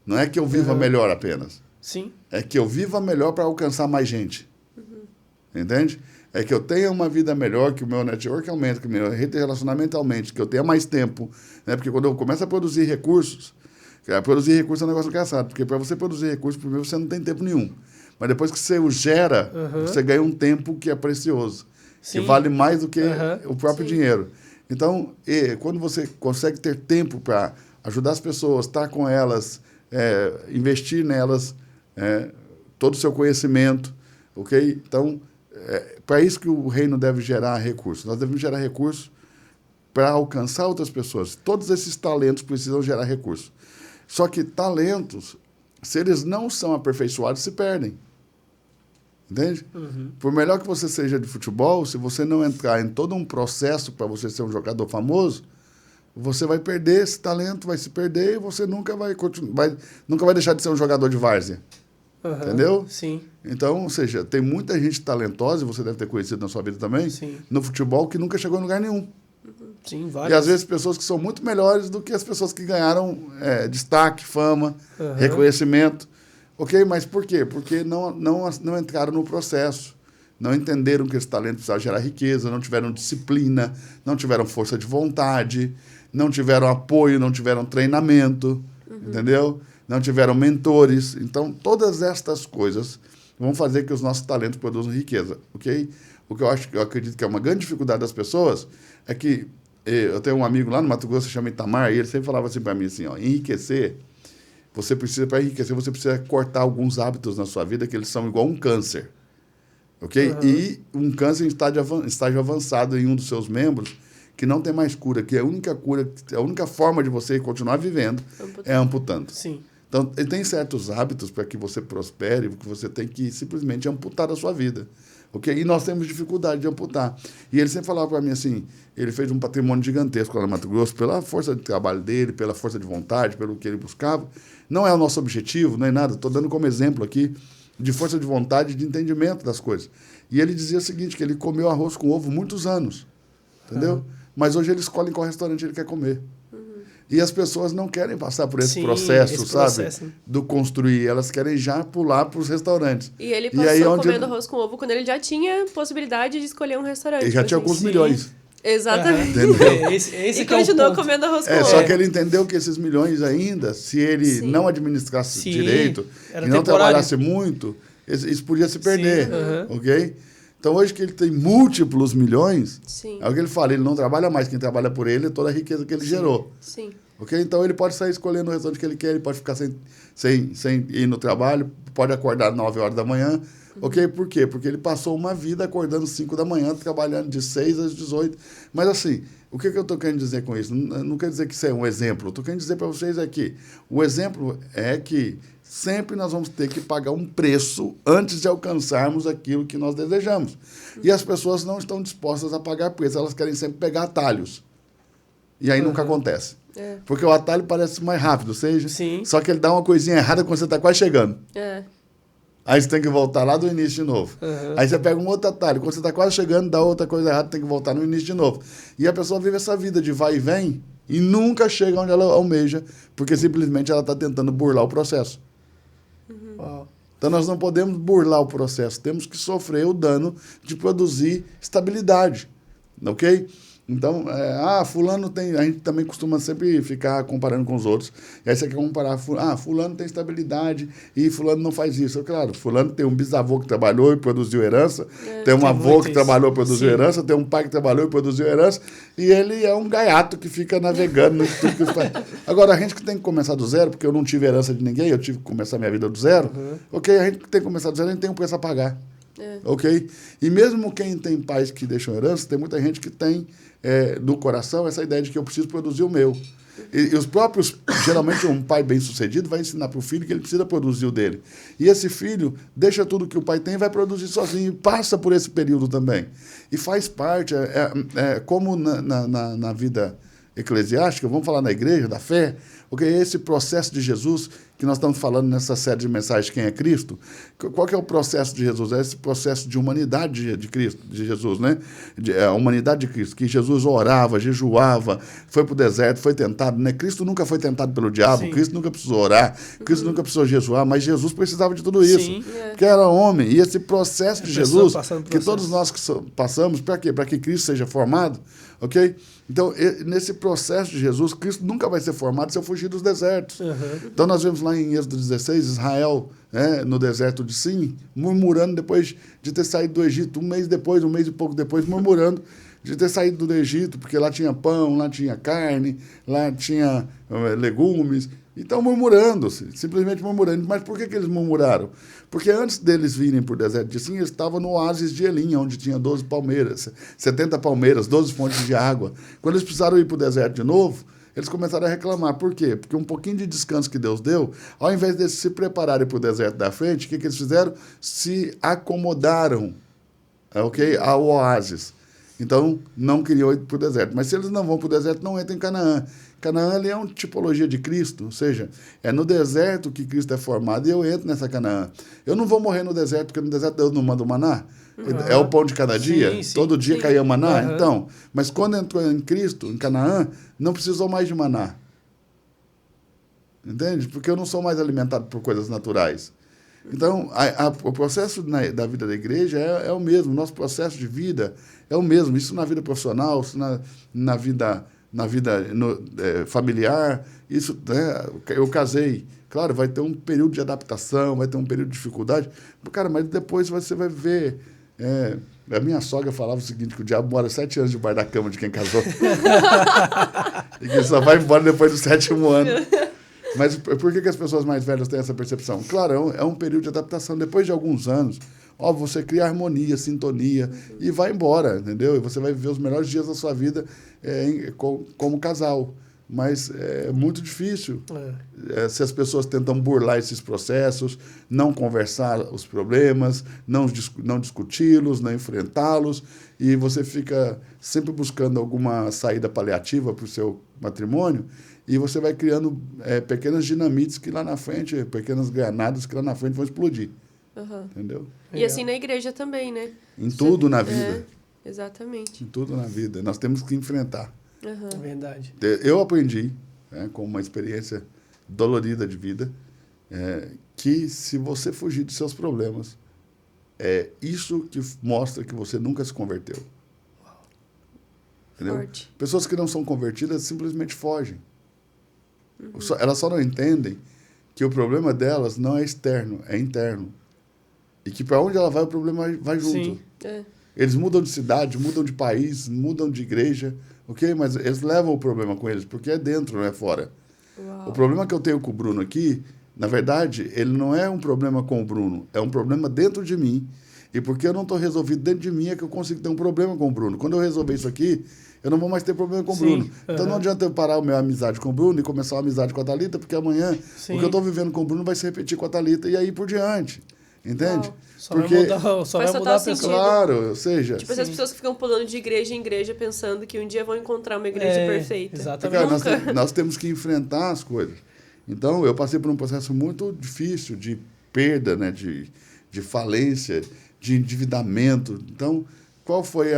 Não é que eu viva melhor apenas. Sim. É que eu viva melhor para alcançar mais gente. Entende? É que eu tenha uma vida melhor, que o meu network aumente, que o meu relacionamento aumente, que eu tenha mais tempo. Né? Porque quando eu começo a produzir recursos é um negócio engraçado. Porque para você produzir recursos, primeiro você não tem tempo nenhum. Mas depois que você o gera, você ganha um tempo que é precioso. Que vale mais do que o próprio dinheiro. Então, quando você consegue ter tempo para ajudar as pessoas, estar com elas, investir nelas, todo o seu conhecimento, ok? Então, para isso que o reino deve gerar recursos. Nós devemos gerar recursos para alcançar outras pessoas. Todos esses talentos precisam gerar recursos. Só que talentos, se eles não são aperfeiçoados, se perdem. Entende? Por melhor que você seja de futebol, se você não entrar em todo um processo para você ser um jogador famoso, você vai perder esse talento, vai se perder e você nunca vai deixar de ser um jogador de várzea. Entendeu? Sim. Então, ou seja, tem muita gente talentosa, e você deve ter conhecido na sua vida também, no futebol, que nunca chegou em lugar nenhum. Sim, várias. E às vezes pessoas que são muito melhores do que as pessoas que ganharam destaque, fama, reconhecimento. Ok? Mas por quê? Porque não entraram no processo. Não entenderam que esse talento precisava gerar riqueza, não tiveram disciplina, não tiveram força de vontade, não tiveram apoio, não tiveram treinamento, entendeu? Não tiveram mentores. Então, todas estas coisas vão fazer que os nossos talentos produzam riqueza, ok? O que eu acredito que é uma grande dificuldade das pessoas é que eu tenho um amigo lá no Mato Grosso, se chama Itamar, e ele sempre falava assim para mim, assim, para enriquecer, você precisa cortar alguns hábitos na sua vida que eles são igual um câncer, ok? E um câncer em estágio avançado em um dos seus membros, que não tem mais cura, que a única forma de você continuar vivendo é amputando. Sim. Então, tem certos hábitos para que você prospere, que você tem que simplesmente amputar da sua vida. Okay? E nós temos dificuldade de amputar. E ele sempre falava para mim assim, ele fez um patrimônio gigantesco lá no Mato Grosso, pela força de trabalho dele, pela força de vontade, pelo que ele buscava. Não é o nosso objetivo, não é nada, estou dando como exemplo aqui de força de vontade e de entendimento das coisas. E ele dizia o seguinte, que ele comeu arroz com ovo muitos anos, entendeu? Mas hoje ele escolhe em qual restaurante ele quer comer. E as pessoas não querem passar por esse processo, sabe? Do construir. Elas querem já pular para os restaurantes. E ele passou comendo arroz com ovo quando ele já tinha possibilidade de escolher um restaurante. Ele já tinha alguns milhões. Exatamente. Entendeu? E continuou comendo arroz com ovo. Só que ele entendeu que esses milhões ainda, se ele não administrasse direito e não trabalhasse muito, isso podia se perder. Ok? Então, hoje que ele tem múltiplos milhões, é o que ele fala, ele não trabalha mais, quem trabalha por ele é toda a riqueza que ele gerou. Sim. Ok? Então, ele pode sair escolhendo o restaurante que ele quer, ele pode ficar sem ir no trabalho, pode acordar 9 horas da manhã. Ok? Por quê? Porque ele passou uma vida acordando 5 da manhã, trabalhando de 6 às 18. Mas, assim, o que eu estou querendo dizer com isso? Não quer dizer que isso é um exemplo. Estou querendo dizer para vocês que o exemplo é que sempre nós vamos ter que pagar um preço antes de alcançarmos aquilo que nós desejamos. E as pessoas não estão dispostas a pagar preço, elas querem sempre pegar atalhos. E aí nunca acontece. Porque o atalho parece mais rápido, só que ele dá uma coisinha errada quando você está quase chegando. Aí você tem que voltar lá do início de novo. Aí você pega um outro atalho. Quando você está quase chegando, dá outra coisa errada, tem que voltar no início de novo. E a pessoa vive essa vida de vai e vem e nunca chega onde ela almeja, porque simplesmente ela está tentando burlar o processo. Então, nós não podemos burlar o processo. Temos que sofrer o dano de produzir estabilidade. Ok? Então, fulano tem... A gente também costuma sempre ficar comparando com os outros. E aí você quer comparar... fulano tem estabilidade e fulano não faz isso. Claro, fulano tem um bisavô que trabalhou e produziu herança. Tem um avô que trabalhou e produziu herança. Tem um pai que trabalhou e produziu herança. E ele é um gaiato que fica navegando no tudo que faz. Agora, a gente que tem que começar do zero, porque eu não tive herança de ninguém, eu tive que começar minha vida do zero. Ok? A gente que tem que começar do zero, a gente tem um preço a pagar. Ok? E mesmo quem tem pais que deixam herança, tem muita gente que tem no coração essa ideia de que eu preciso produzir o meu. E os próprios, geralmente um pai bem-sucedido vai ensinar para o filho que ele precisa produzir o dele. E esse filho deixa tudo que o pai tem e vai produzir sozinho, e passa por esse período também. E faz parte, como na vida eclesiástica, vamos falar na igreja, da fé, porque esse processo de Jesus, que nós estamos falando nessa série de mensagens, Quem é Cristo? Qual que é o processo de Jesus? É esse processo de humanidade de Cristo, de Jesus, né? A humanidade de Cristo, que Jesus orava, jejuava, foi para o deserto, foi tentado, né? Cristo nunca foi tentado pelo diabo, sim. Cristo nunca precisou orar, Cristo nunca precisou jejuar, mas Jesus precisava de tudo isso, sim. Porque era homem. E esse processo de Jesus, que todos nós que passamos, para quê? Para que Cristo seja formado, ok? Então, nesse processo de Jesus, Cristo nunca vai ser formado se eu fugir dos desertos. Então, nós vemos lá em Êxodo 16, Israel, no deserto de Sim, murmurando depois de ter saído do Egito, um mês e pouco depois, murmurando de ter saído do Egito, porque lá tinha pão, lá tinha carne, lá tinha legumes. Então, murmurando, simplesmente murmurando. Mas por que eles murmuraram? Porque antes deles virem para o deserto de Sim, eles estavam no oásis de Elim, onde tinha 12 palmeiras, 70 palmeiras, 12 fontes de água. Quando eles precisaram ir para o deserto de novo, eles começaram a reclamar. Por quê? Porque um pouquinho de descanso que Deus deu, ao invés de se prepararem para o deserto da frente, o que eles fizeram? Se acomodaram, ao oásis. Então, não queriam ir para o deserto. Mas se eles não vão para o deserto, não entram em Canaã. Canaã ali é uma tipologia de Cristo, ou seja, é no deserto que Cristo é formado e eu entro nessa Canaã. Eu não vou morrer no deserto, porque no deserto Deus não manda o maná. É o pão de cada dia, sim, todo dia caía maná. Então, mas quando entrou em Cristo, em Canaã, não precisou mais de maná. Entende? Porque eu não sou mais alimentado por coisas naturais. Então, o processo da vida da igreja é o mesmo, o nosso processo de vida é o mesmo. Isso na vida profissional, isso na vida familiar, isso, eu casei. Claro, vai ter um período de adaptação, vai ter um período de dificuldade. Cara, mas depois você vai ver... a minha sogra falava o seguinte, que o diabo mora 7 anos debaixo da cama de quem casou. E que só vai embora depois do 7º ano. Mas por que as pessoas mais velhas têm essa percepção? Claro, é um período de adaptação. Depois de alguns anos, você cria harmonia, sintonia e vai embora, entendeu? E você vai viver os melhores dias da sua vida como casal. Mas é muito difícil se as pessoas tentam burlar esses processos, não conversar os problemas, não discuti-los, não enfrentá-los, e você fica sempre buscando alguma saída paliativa para o seu matrimônio, e você vai criando pequenas dinamites que lá na frente, pequenas granadas que lá na frente vão explodir. Entendeu? E assim na igreja também, né? Em tudo na vida. Exatamente. Em tudo na vida. Nós temos que enfrentar. Verdade. Eu aprendi, com uma experiência dolorida de vida, que se você fugir dos seus problemas, é isso que mostra que você nunca se converteu. Entendeu? Forte. Pessoas que não são convertidas simplesmente fogem. Elas só não entendem que o problema delas não é externo, é interno. E que para onde ela vai, o problema vai junto. Sim. Eles mudam de cidade, mudam de país, mudam de igreja, ok? Mas eles levam o problema com eles, porque é dentro, não é fora. Uau. O problema que eu tenho com o Bruno aqui, na verdade, ele não é um problema com o Bruno, é um problema dentro de mim. E porque eu não estou resolvido dentro de mim é que eu consigo ter um problema com o Bruno. Quando eu resolver isso aqui, eu não vou mais ter problema com o Bruno. Então não adianta eu parar a minha amizade com o Bruno e começar uma amizade com a Thalita, porque amanhã o que eu estou vivendo com o Bruno vai se repetir com a Thalita e aí por diante. Entende? Só porque vai mudar a pessoa. Claro, ou seja... Tipo, essas pessoas que ficam pulando de igreja em igreja pensando que um dia vão encontrar uma igreja perfeita. Exatamente. Cara, nós temos que enfrentar as coisas. Então, eu passei por um processo muito difícil de perda, né, de falência, de endividamento. Então, qual foi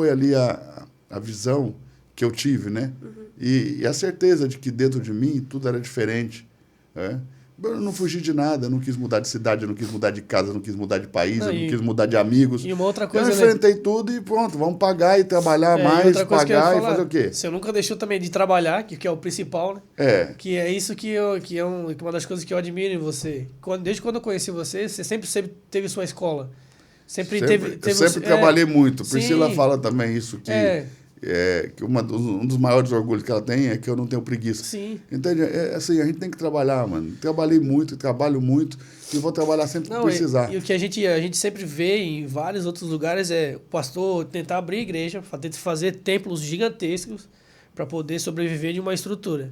ali a visão que eu tive, né? E a certeza de que dentro de mim tudo era diferente, né? Eu não fugi de nada, eu não quis mudar de cidade, eu não quis mudar de casa, eu não quis mudar de país, eu não quis mudar de amigos. E uma outra coisa... Eu enfrentei tudo e pronto, vamos pagar e trabalhar mais, pagar e fazer o quê? Você nunca deixou também de trabalhar, que é o principal, né? Que é isso que é uma das coisas que eu admiro em você. Desde quando eu conheci você, você sempre teve sua escola. Sempre teve eu sempre trabalhei muito. Priscila fala também isso, que um dos maiores orgulhos que ela tem é que eu não tenho preguiça. Sim. Entende? Assim, a gente tem que trabalhar, mano. Trabalhei muito, trabalho muito e vou trabalhar sempre que precisar. E o que a gente sempre vê em vários outros lugares é o pastor tentar abrir igreja, fazer templos gigantescos para poder sobreviver de uma estrutura.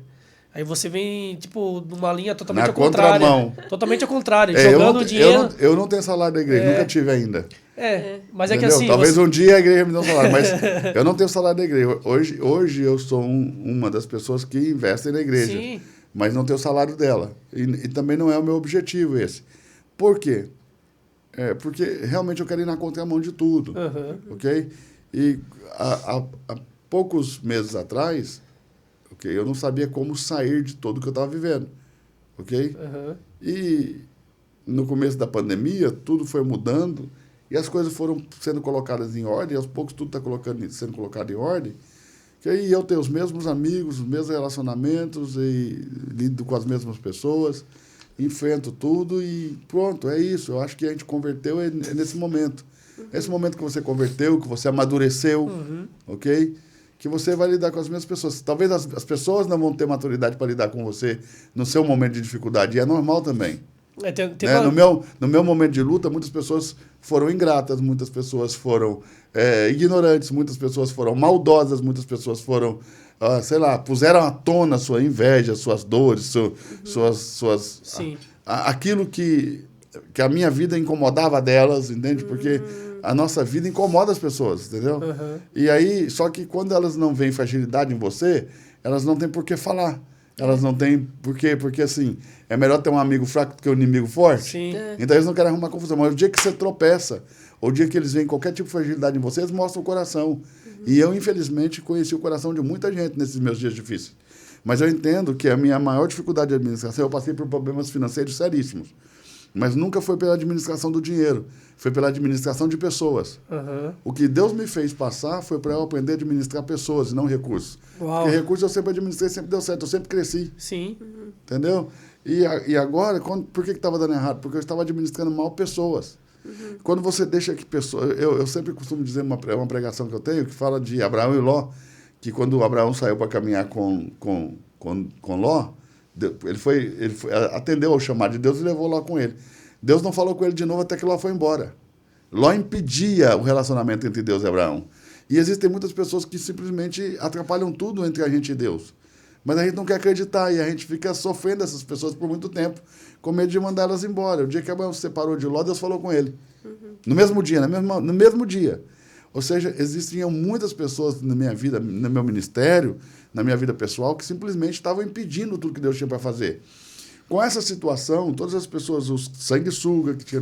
Aí você vem, tipo, numa linha totalmente ao contrário. Totalmente ao contrário, jogando dinheiro. Eu não tenho salário da igreja, nunca tive ainda. Mas entendeu? É que assim... Talvez um dia a igreja me dê um salário, mas eu não tenho salário da igreja. Hoje eu sou uma das pessoas que investem na igreja, mas não tenho o salário dela. E também não é o meu objetivo esse. Por quê? Porque realmente eu quero ir na contramão de tudo, ok? E há poucos meses atrás... eu não sabia como sair de tudo que eu estava vivendo, ok? E no começo da pandemia, tudo foi mudando e as coisas foram sendo colocadas em ordem, e aos poucos tudo está sendo colocado em ordem, que aí eu tenho os mesmos amigos, os mesmos relacionamentos, e lido com as mesmas pessoas, enfrento tudo e pronto, é isso. Eu acho que a gente converteu nesse momento. Esse momento que você converteu, que você amadureceu, ok? Que você vai lidar com as mesmas pessoas. Talvez as pessoas não vão ter maturidade para lidar com você no seu momento de dificuldade. E é normal também. No meu momento de luta, muitas pessoas foram ingratas, muitas pessoas foram ignorantes, muitas pessoas foram maldosas, muitas pessoas foram, puseram à tona sua inveja, suas dores, aquilo que a minha vida incomodava delas, entende? Porque... a nossa vida incomoda as pessoas, entendeu? E aí, só que quando elas não veem fragilidade em você, elas não têm por que falar. Elas não têm por quê? Porque, assim, é melhor ter um amigo fraco do que um inimigo forte. Então, eles não querem arrumar confusão. Mas o dia que você tropeça, ou o dia que eles veem qualquer tipo de fragilidade em você, eles mostram o coração. E eu, infelizmente, conheci o coração de muita gente nesses meus dias difíceis. Mas eu entendo que a minha maior dificuldade de administração, eu passei por problemas financeiros seríssimos. Mas nunca foi pela administração do dinheiro, foi pela administração de pessoas. O que Deus me fez passar foi para eu aprender a administrar pessoas e não recursos. Porque recursos eu sempre administrei, sempre deu certo, eu sempre cresci. Entendeu? E agora, por que estava dando errado? Porque eu estava administrando mal pessoas. Quando você deixa que pessoas... Eu sempre costumo dizer uma pregação que eu tenho, que fala de Abraão e Ló, que quando Abraão saiu para caminhar com Ló, ele atendeu ao chamado de Deus e levou Ló com ele. Deus não falou com ele de novo até que Ló foi embora. Ló impedia o relacionamento entre Deus e Abraão. E existem muitas pessoas que simplesmente atrapalham tudo entre a gente e Deus. Mas a gente não quer acreditar e a gente fica sofrendo essas pessoas por muito tempo, com medo de mandar elas embora. O dia que Abraão se separou de Ló, Deus falou com ele. No mesmo dia, no mesmo dia. Ou seja, existiam muitas pessoas na minha vida, no meu ministério, na minha vida pessoal, que simplesmente estavam impedindo tudo que Deus tinha para fazer. Com essa situação, todas as pessoas, os sanguessuga que tinha...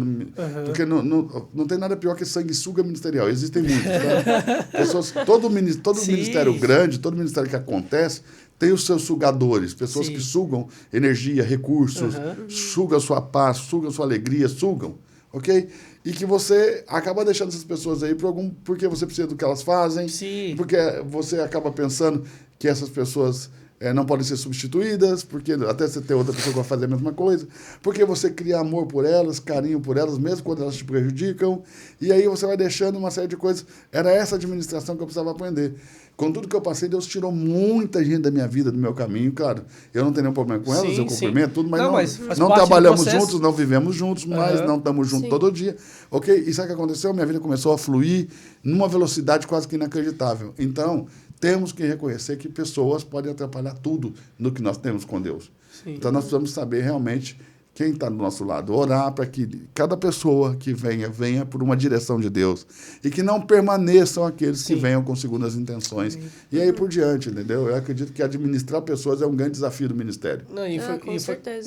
Porque não tem nada pior que sanguessuga ministerial. Existem muitos. Tá? Pessoas, todo ministério grande, todo ministério que acontece, tem os seus sugadores. Pessoas que sugam energia, recursos, sugam a sua paz, sugam a sua alegria, sugam. Ok? E que você acaba deixando essas pessoas aí porque você precisa do que elas fazem, porque você acaba pensando que essas pessoas não podem ser substituídas, porque até você ter outra pessoa que vai fazer a mesma coisa, porque você cria amor por elas, carinho por elas, mesmo quando elas te prejudicam, e aí você vai deixando uma série de coisas. Era essa administração que eu precisava aprender. Com tudo que eu passei, Deus tirou muita gente da minha vida, do meu caminho, claro. Eu não tenho nenhum problema com elas, eu cumprimento tudo, mas não trabalhamos juntos, não vivemos juntos, mas não estamos juntos todo dia. Ok? E sabe o que aconteceu? Minha vida começou a fluir numa velocidade quase que inacreditável. Então, temos que reconhecer que pessoas podem atrapalhar tudo no que nós temos com Deus. Sim. Então, nós precisamos saber realmente quem está do nosso lado. Orar para que cada pessoa que venha por uma direção de Deus. E que não permaneçam aqueles que venham com segundas intenções. Sim. E aí por diante, entendeu? Eu acredito que administrar pessoas é um grande desafio do ministério. Não,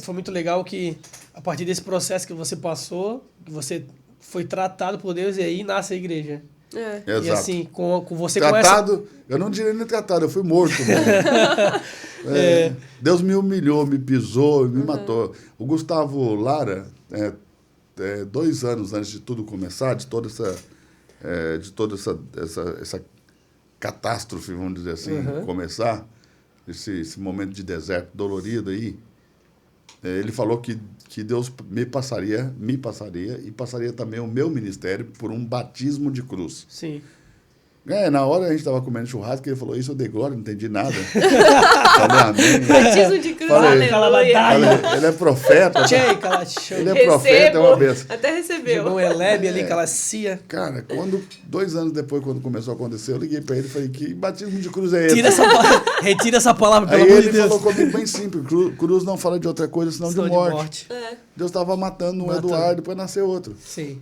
foi muito legal que, a partir desse processo que você passou, que você foi tratado por Deus, e aí nasce a igreja. Exato. E assim, com você tratado, com essa... eu não diria nem tratado, eu fui morto. Deus me humilhou, me pisou, me matou. O Gustavo Lara, 2 anos antes de tudo começar, de toda essa catástrofe, vamos dizer assim, começar, esse momento de deserto dolorido aí, ele falou que Deus me passaria e passaria também o meu ministério por um batismo de cruz. Sim. Na hora a gente estava comendo churrasco, ele falou, isso eu dei glória, não entendi nada. Falei, amém. Batismo de cruz, aleluia. Ele é profeta. Ele é profeta, é uma benção. Até recebeu. Jogou um elebe ali, calacia. Cara, 2 anos depois, quando começou a acontecer, eu liguei para ele e falei, que batismo de cruz é esse? Retira essa palavra, pelo amor de Deus. Aí ele falou comigo bem simples, cruz não fala de outra coisa senão de morte. Deus estava matando um Eduardo, depois nasceu outro. Sim.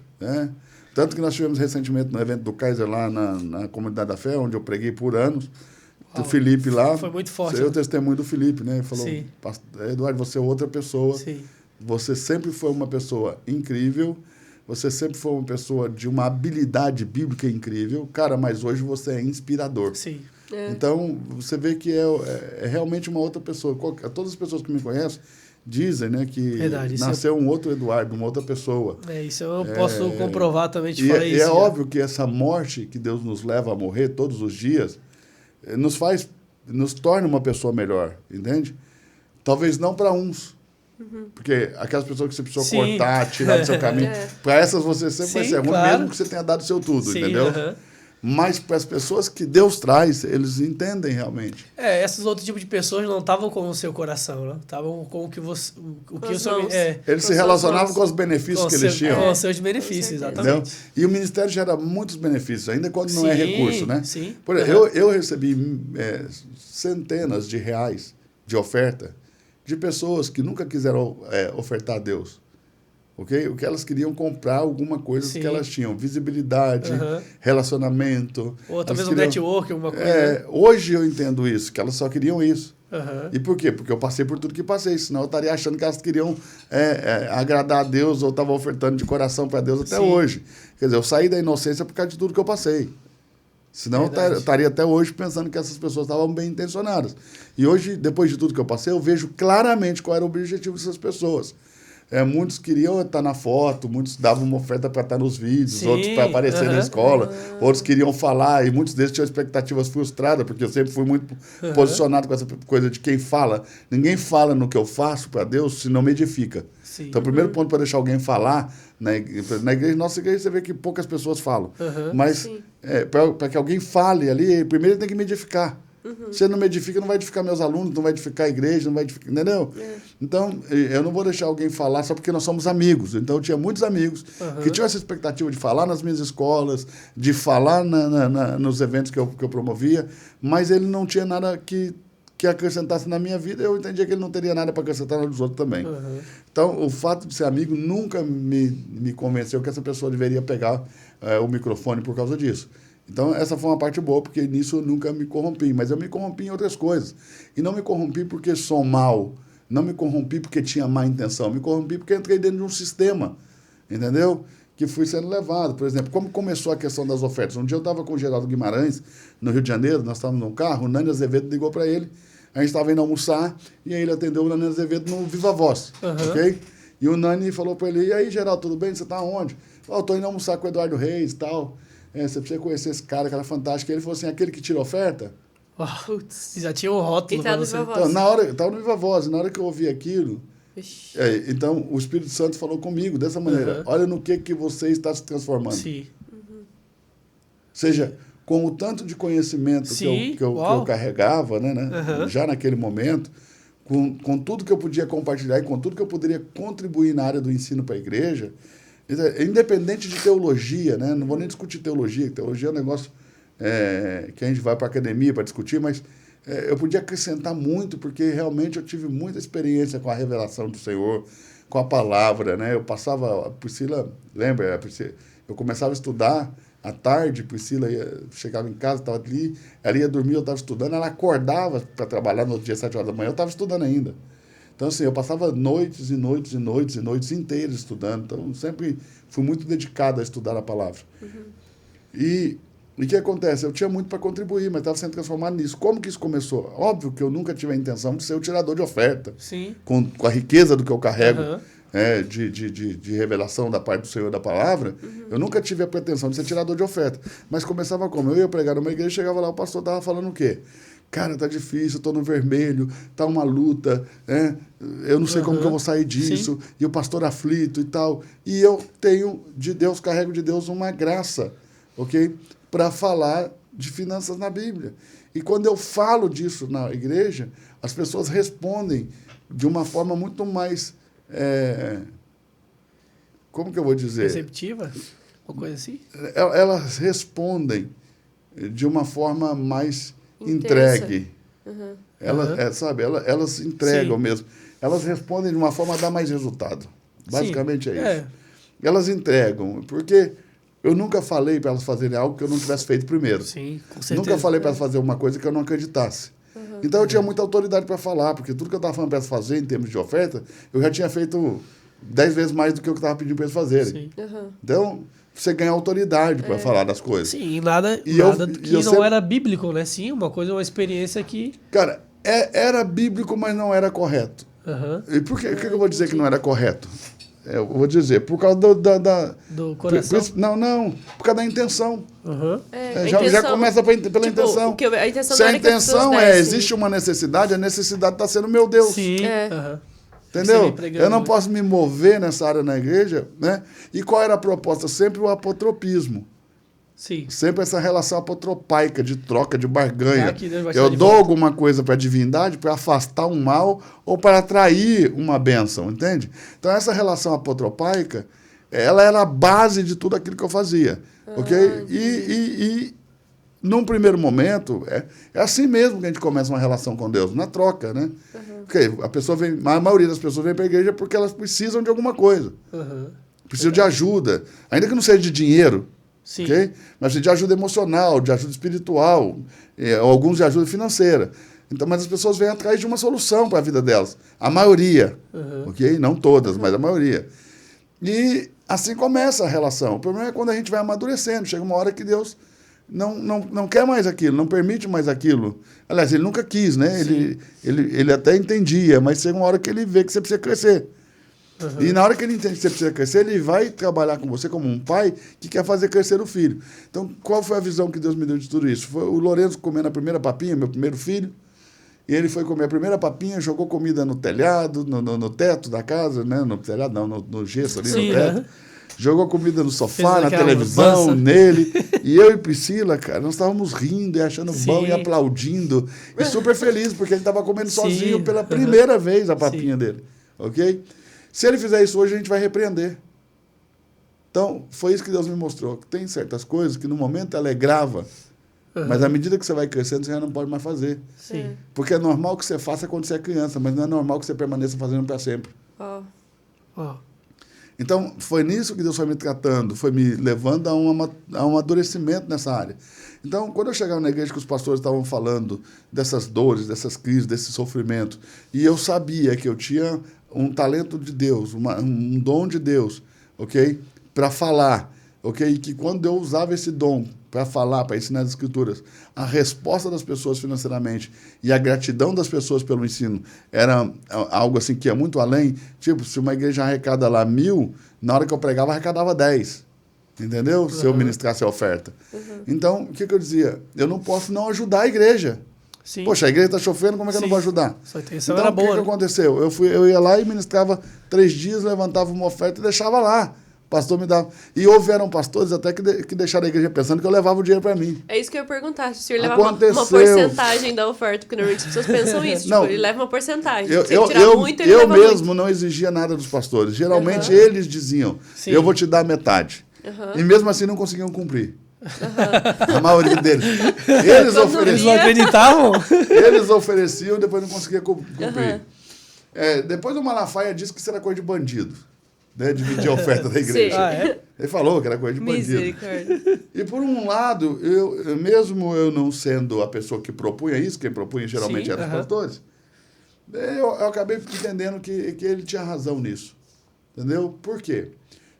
Tanto que nós tivemos recentemente no evento do Kaiser lá na Comunidade da Fé, onde eu preguei por anos, do Felipe lá. Foi muito forte. Sei o testemunho do Felipe, né? Ele falou, Eduardo, você é outra pessoa. Sim. Você sempre foi uma pessoa incrível, você sempre foi uma pessoa de uma habilidade bíblica incrível. Cara, mas hoje você é inspirador. Sim. Então, você vê que é realmente uma outra pessoa. Todas as pessoas que me conhecem dizem, né, que nasceu um outro Eduardo, uma outra pessoa. Isso eu posso comprovar também, te falei isso. E é óbvio que essa morte que Deus nos leva a morrer todos os dias nos torna uma pessoa melhor, entende? Talvez não para uns, porque aquelas pessoas que você precisou cortar, tirar do seu caminho, para essas você sempre vai ser ruim, mesmo que você tenha dado o seu tudo, entendeu? Mas para as pessoas que Deus traz, eles entendem realmente. Esses outros tipos de pessoas não estavam com o seu coração, não? Estavam com o que você... Eles se relacionavam com os benefícios que eles tinham. Com os seus benefícios, exatamente. Entendeu? E o ministério gera muitos benefícios, ainda quando não é recurso, né? Sim. Por exemplo, eu recebi centenas de reais de oferta de pessoas que nunca quiseram ofertar a Deus. Okay? O que elas queriam comprar alguma coisa que elas tinham. Visibilidade, relacionamento. Ou talvez um network, alguma coisa. Hoje eu entendo isso, que elas só queriam isso. E por quê? Porque eu passei por tudo que passei, senão eu estaria achando que elas queriam agradar a Deus ou estavam ofertando de coração para Deus até hoje. Quer dizer, eu saí da inocência por causa de tudo que eu passei. Senão eu estaria até hoje pensando que essas pessoas estavam bem intencionadas. E hoje, depois de tudo que eu passei, eu vejo claramente qual era o objetivo dessas pessoas. Muitos queriam estar na foto, muitos davam uma oferta para estar nos vídeos, outros para aparecer na escola, outros queriam falar, e muitos deles tinham expectativas frustradas, porque eu sempre fui muito posicionado com essa coisa de quem fala. Ninguém fala no que eu faço para Deus se não me edifica. Então, o primeiro ponto para deixar alguém falar, na igreja, nossa igreja, você vê que poucas pessoas falam. Mas, para que alguém fale ali, primeiro ele tem que me edificar. Se ele não me edifica, não vai edificar meus alunos, não vai edificar a igreja, não vai edificar, entendeu? Então, eu não vou deixar alguém falar só porque nós somos amigos. Então, eu tinha muitos amigos que tinham essa expectativa de falar nas minhas escolas, de falar nos eventos que eu promovia, mas ele não tinha nada que acrescentasse na minha vida. Eu entendia que ele não teria nada para acrescentar nos outros também. Então, o fato de ser amigo nunca me convenceu que essa pessoa deveria pegar o microfone por causa disso. Então, essa foi uma parte boa, porque nisso eu nunca me corrompi. Mas eu me corrompi em outras coisas. E não me corrompi porque sou mau. Não me corrompi porque tinha má intenção. Me corrompi porque entrei dentro de um sistema, entendeu? Que fui sendo levado. Por exemplo, como começou a questão das ofertas? Um dia eu estava com o Geraldo Guimarães, no Rio de Janeiro, nós estávamos num carro, o Nani Azevedo ligou para ele, a gente estava indo almoçar, e aí ele atendeu o Nani Azevedo no Viva Voz, ok? E o Nani falou para ele, e aí, Geraldo, tudo bem? Você está onde? Eu estou indo almoçar com o Eduardo Reis e tal. Você precisa conhecer esse cara era fantástico. E ele falou assim, aquele que tira oferta? Já tinha um rótulo pra você. Então, estava no Viva Voz. Na hora que eu ouvi aquilo, então o Espírito Santo falou comigo dessa maneira. Olha no que você está se transformando. Sim. Ou seja, com o tanto de conhecimento que eu carregava, né, já naquele momento, com tudo que eu podia compartilhar e com tudo que eu poderia contribuir na área do ensino para a igreja, independente de teologia, né, não vou nem discutir teologia é um negócio que a gente vai para a academia para discutir, mas eu podia acrescentar muito, porque realmente eu tive muita experiência com a revelação do Senhor, com a palavra, né? Eu passava, a Priscila, lembra? Eu começava a estudar à tarde, Priscila chegava em casa, estava ali, ela ia dormir, eu estava estudando, ela acordava para trabalhar no outro dia, 7 horas da manhã, eu estava estudando ainda. Então, assim, eu passava noites e noites e noites e noites inteiras estudando, então sempre fui muito dedicado a estudar a palavra. E o que acontece? Eu tinha muito para contribuir, mas estava sendo transformado nisso. Como que isso começou? Óbvio que eu nunca tive a intenção de ser o tirador de oferta. Sim. Com a riqueza do que eu carrego de revelação da parte do Senhor da palavra, eu nunca tive a pretensão de ser tirador de oferta. Mas começava como? Eu ia pregar numa igreja, chegava lá, o pastor estava falando o quê? Cara, tá difícil, eu tô no vermelho, tá uma luta, né? Eu não sei como que eu vou sair disso, e o pastor aflito e tal. E eu tenho de Deus, carrego de Deus uma graça, ok? Para falar de finanças na Bíblia. E quando eu falo disso na igreja, as pessoas respondem de uma forma muito mais... como que eu vou dizer? Receptiva? Uma coisa assim? Elas respondem de uma forma mais entregue. Elas entregam mesmo. Elas respondem de uma forma a dar mais resultado. Basicamente é isso. Elas entregam, porque... Eu nunca falei para elas fazerem algo que eu não tivesse feito primeiro. Sim, com certeza. Nunca falei para elas fazer uma coisa que eu não acreditasse. Então, eu tinha muita autoridade para falar, porque tudo que eu estava falando para elas fazer em termos de oferta, eu já tinha feito 10 vezes mais do que eu estava pedindo para eles fazerem. Então, você ganha autoridade para falar das coisas. Sim, e nada que não era bíblico, né? Sim, uma experiência que... Cara, era bíblico, mas não era correto. E por que eu vou dizer que não era correto? Eu vou dizer, por causa do coração? Não, por causa da intenção. Já começa pela intenção. A intenção Se a intenção existe uma necessidade, a necessidade está sendo meu Deus. Sim. Entendeu? Eu não posso me mover nessa área na igreja, né? E qual era a proposta? Sempre o apotropismo. Sim. Sempre essa relação apotropaica, de troca, de barganha. Eu dou alguma coisa para a divindade para afastar um mal ou para atrair uma bênção, entende? Então, essa relação apotropaica, ela era a base de tudo aquilo que eu fazia, ok? E num primeiro momento, é assim mesmo que a gente começa uma relação com Deus, na troca, né? Porque a maioria das pessoas vem para a igreja porque elas precisam de alguma coisa. Precisam de ajuda, ainda que não seja de dinheiro. Sim. Okay? Mas de ajuda emocional, de ajuda espiritual, alguns de ajuda financeira. Então, mas as pessoas vêm atrás de uma solução para a vida delas. A maioria, ok? Não todas, mas a maioria. E assim começa a relação. O problema é quando a gente vai amadurecendo. Chega uma hora que Deus não quer mais aquilo, não permite mais aquilo. Aliás, ele nunca quis, né? Ele até entendia, mas chega uma hora que ele vê que você precisa crescer. E na hora que ele entende que você precisa crescer, ele vai trabalhar com você como um pai que quer fazer crescer o filho. Então, qual foi a visão que Deus me deu de tudo isso? Foi o Lourenço comendo a primeira papinha, meu primeiro filho, e ele foi comer a primeira papinha, jogou comida no telhado, no teto da casa, né? No telhado não, no gesso ali, no teto. Jogou comida no sofá, na televisão, nele. E eu e Priscila, cara, nós estávamos rindo e achando bom e aplaudindo. E super felizes, porque ele estava comendo sozinho pela primeira vez a papinha dele. Ok? Se ele fizer isso hoje, a gente vai repreender. Então, foi isso que Deus me mostrou. Que tem certas coisas que no momento ela é grava, mas à medida que você vai crescendo, você já não pode mais fazer. Sim. Porque é normal que você faça quando você é criança, mas não é normal que você permaneça fazendo para sempre. Então, foi nisso que Deus foi me tratando, foi me levando a um amadurecimento nessa área. Então, quando eu chegava na igreja que os pastores estavam falando dessas dores, dessas crises, desse sofrimento, e eu sabia que eu tinha um talento de Deus, um dom de Deus, ok? Para falar, ok? E que quando eu usava esse dom para falar, para ensinar as escrituras, a resposta das pessoas financeiramente e a gratidão das pessoas pelo ensino era algo assim que ia muito além. Tipo, se uma igreja arrecada lá 1.000, na hora que eu pregava, arrecadava 10. Entendeu? Se eu ministrasse a oferta. Então, o que eu dizia? Eu não posso não ajudar a igreja. Sim. Poxa, a igreja está chovendo, como é que eu não vou ajudar? Sua intenção então, era boa. O que aconteceu? Eu ia lá e ministrava 3 dias, levantava uma oferta e deixava lá. O pastor me dava. E houveram pastores até que deixaram a igreja pensando que eu levava o dinheiro para mim. É isso que eu ia perguntar. Se o senhor levava uma porcentagem da oferta, porque normalmente as pessoas pensam isso. Não, tipo, ele leva uma porcentagem. Eu mesmo não exigia nada dos pastores. Geralmente eles diziam, eu vou te dar metade. E mesmo assim não conseguiam cumprir. A maioria deles. Eles ofereciam. Não acreditavam? Eles ofereciam e depois não conseguiam cumprir. Depois o Malafaia disse que isso era coisa de bandido. Né, dividir a oferta da igreja. Ele falou que era coisa de bandido. E por um lado, mesmo eu não sendo a pessoa que propunha isso, quem propunha geralmente eram os pastores, eu acabei entendendo que ele tinha razão nisso. Entendeu? Por quê?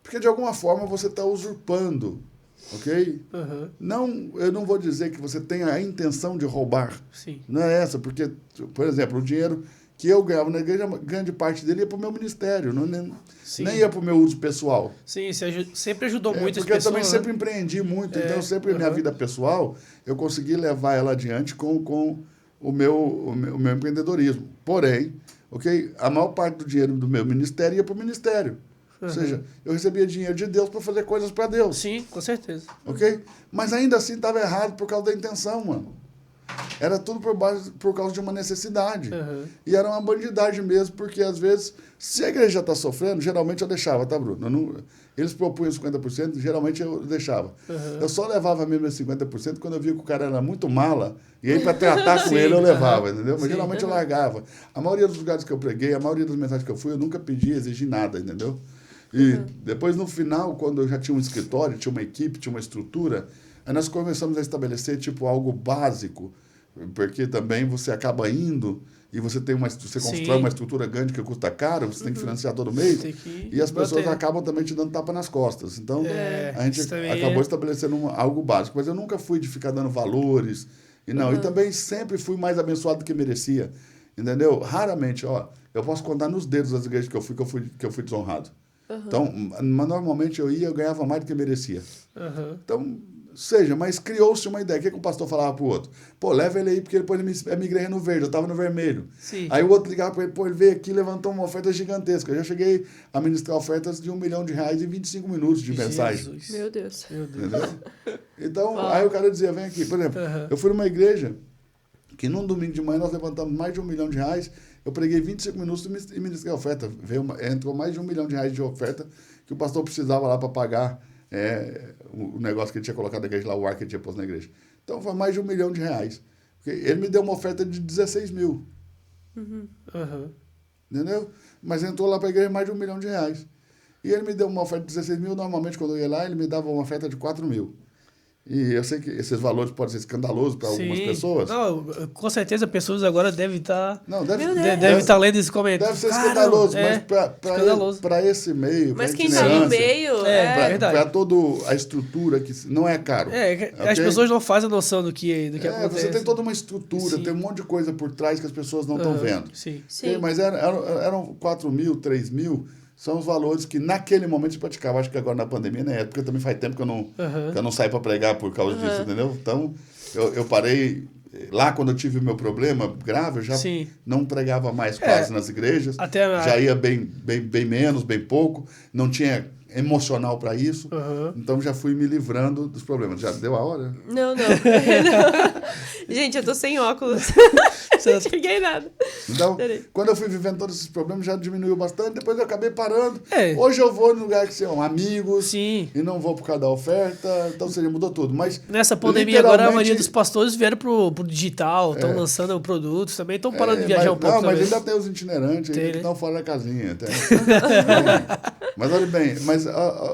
Porque de alguma forma você está usurpando, ok? Eu não vou dizer que você tenha a intenção de roubar. Sim. Não é essa, porque, por exemplo, o dinheiro que eu ganhava na igreja, grande parte dele ia para o meu ministério, nem ia para o meu uso pessoal. Sim, você sempre ajudou muito as pessoas. Porque eu também sempre empreendi muito, então sempre minha vida pessoal, eu consegui levar ela adiante com o meu empreendedorismo. Porém, okay, a maior parte do dinheiro do meu ministério ia para o ministério. Ou seja, eu recebia dinheiro de Deus para fazer coisas para Deus. Sim, com certeza. Ok? Mas ainda assim estava errado por causa da intenção, mano. Era tudo por causa de uma necessidade. E era uma bandidagem mesmo, porque às vezes, se a igreja está sofrendo, geralmente eu deixava, tá, Bruno? Eles propunham 50%, geralmente eu deixava. Eu só levava mesmo esses 50% quando eu via que o cara era muito mala, e aí para tratar com ele eu levava, entendeu? Mas geralmente eu largava. A maioria dos lugares que eu preguei, a maioria das mensagens que eu fui, eu nunca pedi, exigi nada, entendeu? E depois, no final, quando eu já tinha um escritório, tinha uma equipe, tinha uma estrutura, aí nós começamos a estabelecer tipo algo básico, porque também você acaba indo e você constrói uma estrutura grande que custa caro, você tem que financiar todo mês, e as pessoas acabam também te dando tapa nas costas. Então, a gente acabou estabelecendo algo básico. Mas eu nunca fui de ficar dando valores, e também sempre fui mais abençoado do que merecia, entendeu? Raramente, eu posso contar nos dedos das igrejas que eu fui desonrado. Então, normalmente eu ganhava mais do que merecia. Então, mas criou-se uma ideia. O que o pastor falava para o outro? Pô, leva ele aí, porque depois ele me igreja no verde, eu estava no vermelho. Aí o outro ligava para ele, ele veio aqui e levantou uma oferta gigantesca. Eu já cheguei a ministrar ofertas de R$1 milhão em 25 minutos de mensagem. Meu Deus. Entendeu? Então, aí o cara dizia, vem aqui. Por exemplo, eu fui numa igreja que num domingo de manhã nós levantamos mais de R$1 milhão. Eu preguei 25 minutos e ministrei a oferta. Entrou mais de R$1 milhão de oferta que o pastor precisava lá para pagar o negócio que ele tinha colocado na igreja lá, o ar que ele tinha posto na igreja. Então, foi mais de R$1 milhão. Ele me deu uma oferta de 16 mil. Entendeu? Mas entrou lá para a igreja mais de R$1 milhão. E ele me deu uma oferta de 16 mil. Normalmente, quando eu ia lá, ele me dava uma oferta de 4 mil. E eu sei que esses valores podem ser escandalosos para algumas pessoas. Não, com certeza pessoas agora devem estar... Deve estar lendo esse comentário. Deve ser escandaloso, mas para esse meio... Mas quem está no meio... Para toda a estrutura, que não é caro. As pessoas não fazem a noção do que acontece. Você tem toda uma estrutura, tem um monte de coisa por trás que as pessoas não estão vendo. Sim. Mas eram 4 mil, 3 mil... São os valores que naquele momento se praticava. Acho que agora na pandemia, né? Porque também faz tempo que eu não saio para pregar por causa disso, entendeu? Então, eu parei... Lá, quando eu tive o meu problema grave, eu já não pregava mais quase nas igrejas. Já ia bem menos, bem pouco. Não tinha emocional para isso. Então, já fui me livrando dos problemas. Já deu a hora? Não. Gente, eu tô sem óculos. Não enxerguei nada. Então, quando eu fui vivendo todos esses problemas, já diminuiu bastante. Depois eu acabei parando. Hoje eu vou no lugar que são amigos. E não vou por causa da oferta. Então, mudou tudo. Mas, nessa pandemia agora, a maioria dos pastores vieram pro digital. Estão lançando produtos também. Estão parando de viajar um pouco. Não, mas ainda tem os itinerantes aí que estão fora da casinha. Mas olha bem,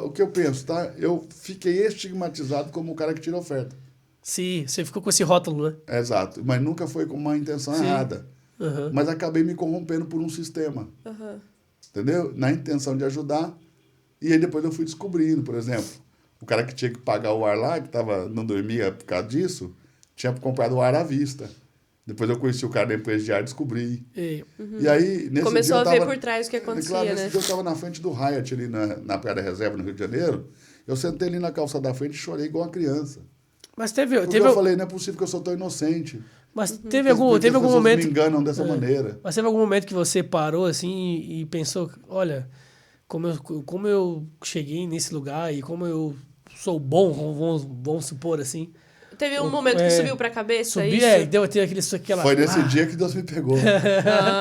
o que eu penso, tá? Eu fiquei estigmatizado como o cara que tira oferta. Sim, você ficou com esse rótulo, né? Exato, mas nunca foi com uma intenção errada. Mas acabei me corrompendo por um sistema. Entendeu? Na intenção de ajudar. E aí depois eu fui descobrindo, por exemplo, o cara que tinha que pagar o ar lá, que não dormia por causa disso, tinha comprado o ar à vista. Depois eu conheci o cara da empresa de ar, descobri. E aí, nesse começou dia, a ver por trás o que acontecia, claro, né? nesse dia eu estava na frente do Hyatt, ali na Praia da Reserva, no Rio de Janeiro. Eu sentei ali na calça da frente e chorei igual uma criança. Mas teve eu falei, não é possível que eu sou tão inocente. Mas teve algum momento... me enganam dessa maneira. Mas teve algum momento que você parou assim e pensou, olha, como eu cheguei nesse lugar e como eu sou bom, vamos supor assim. Teve um momento que subiu pra cabeça, deu aquela... Foi nesse dia que Deus me pegou.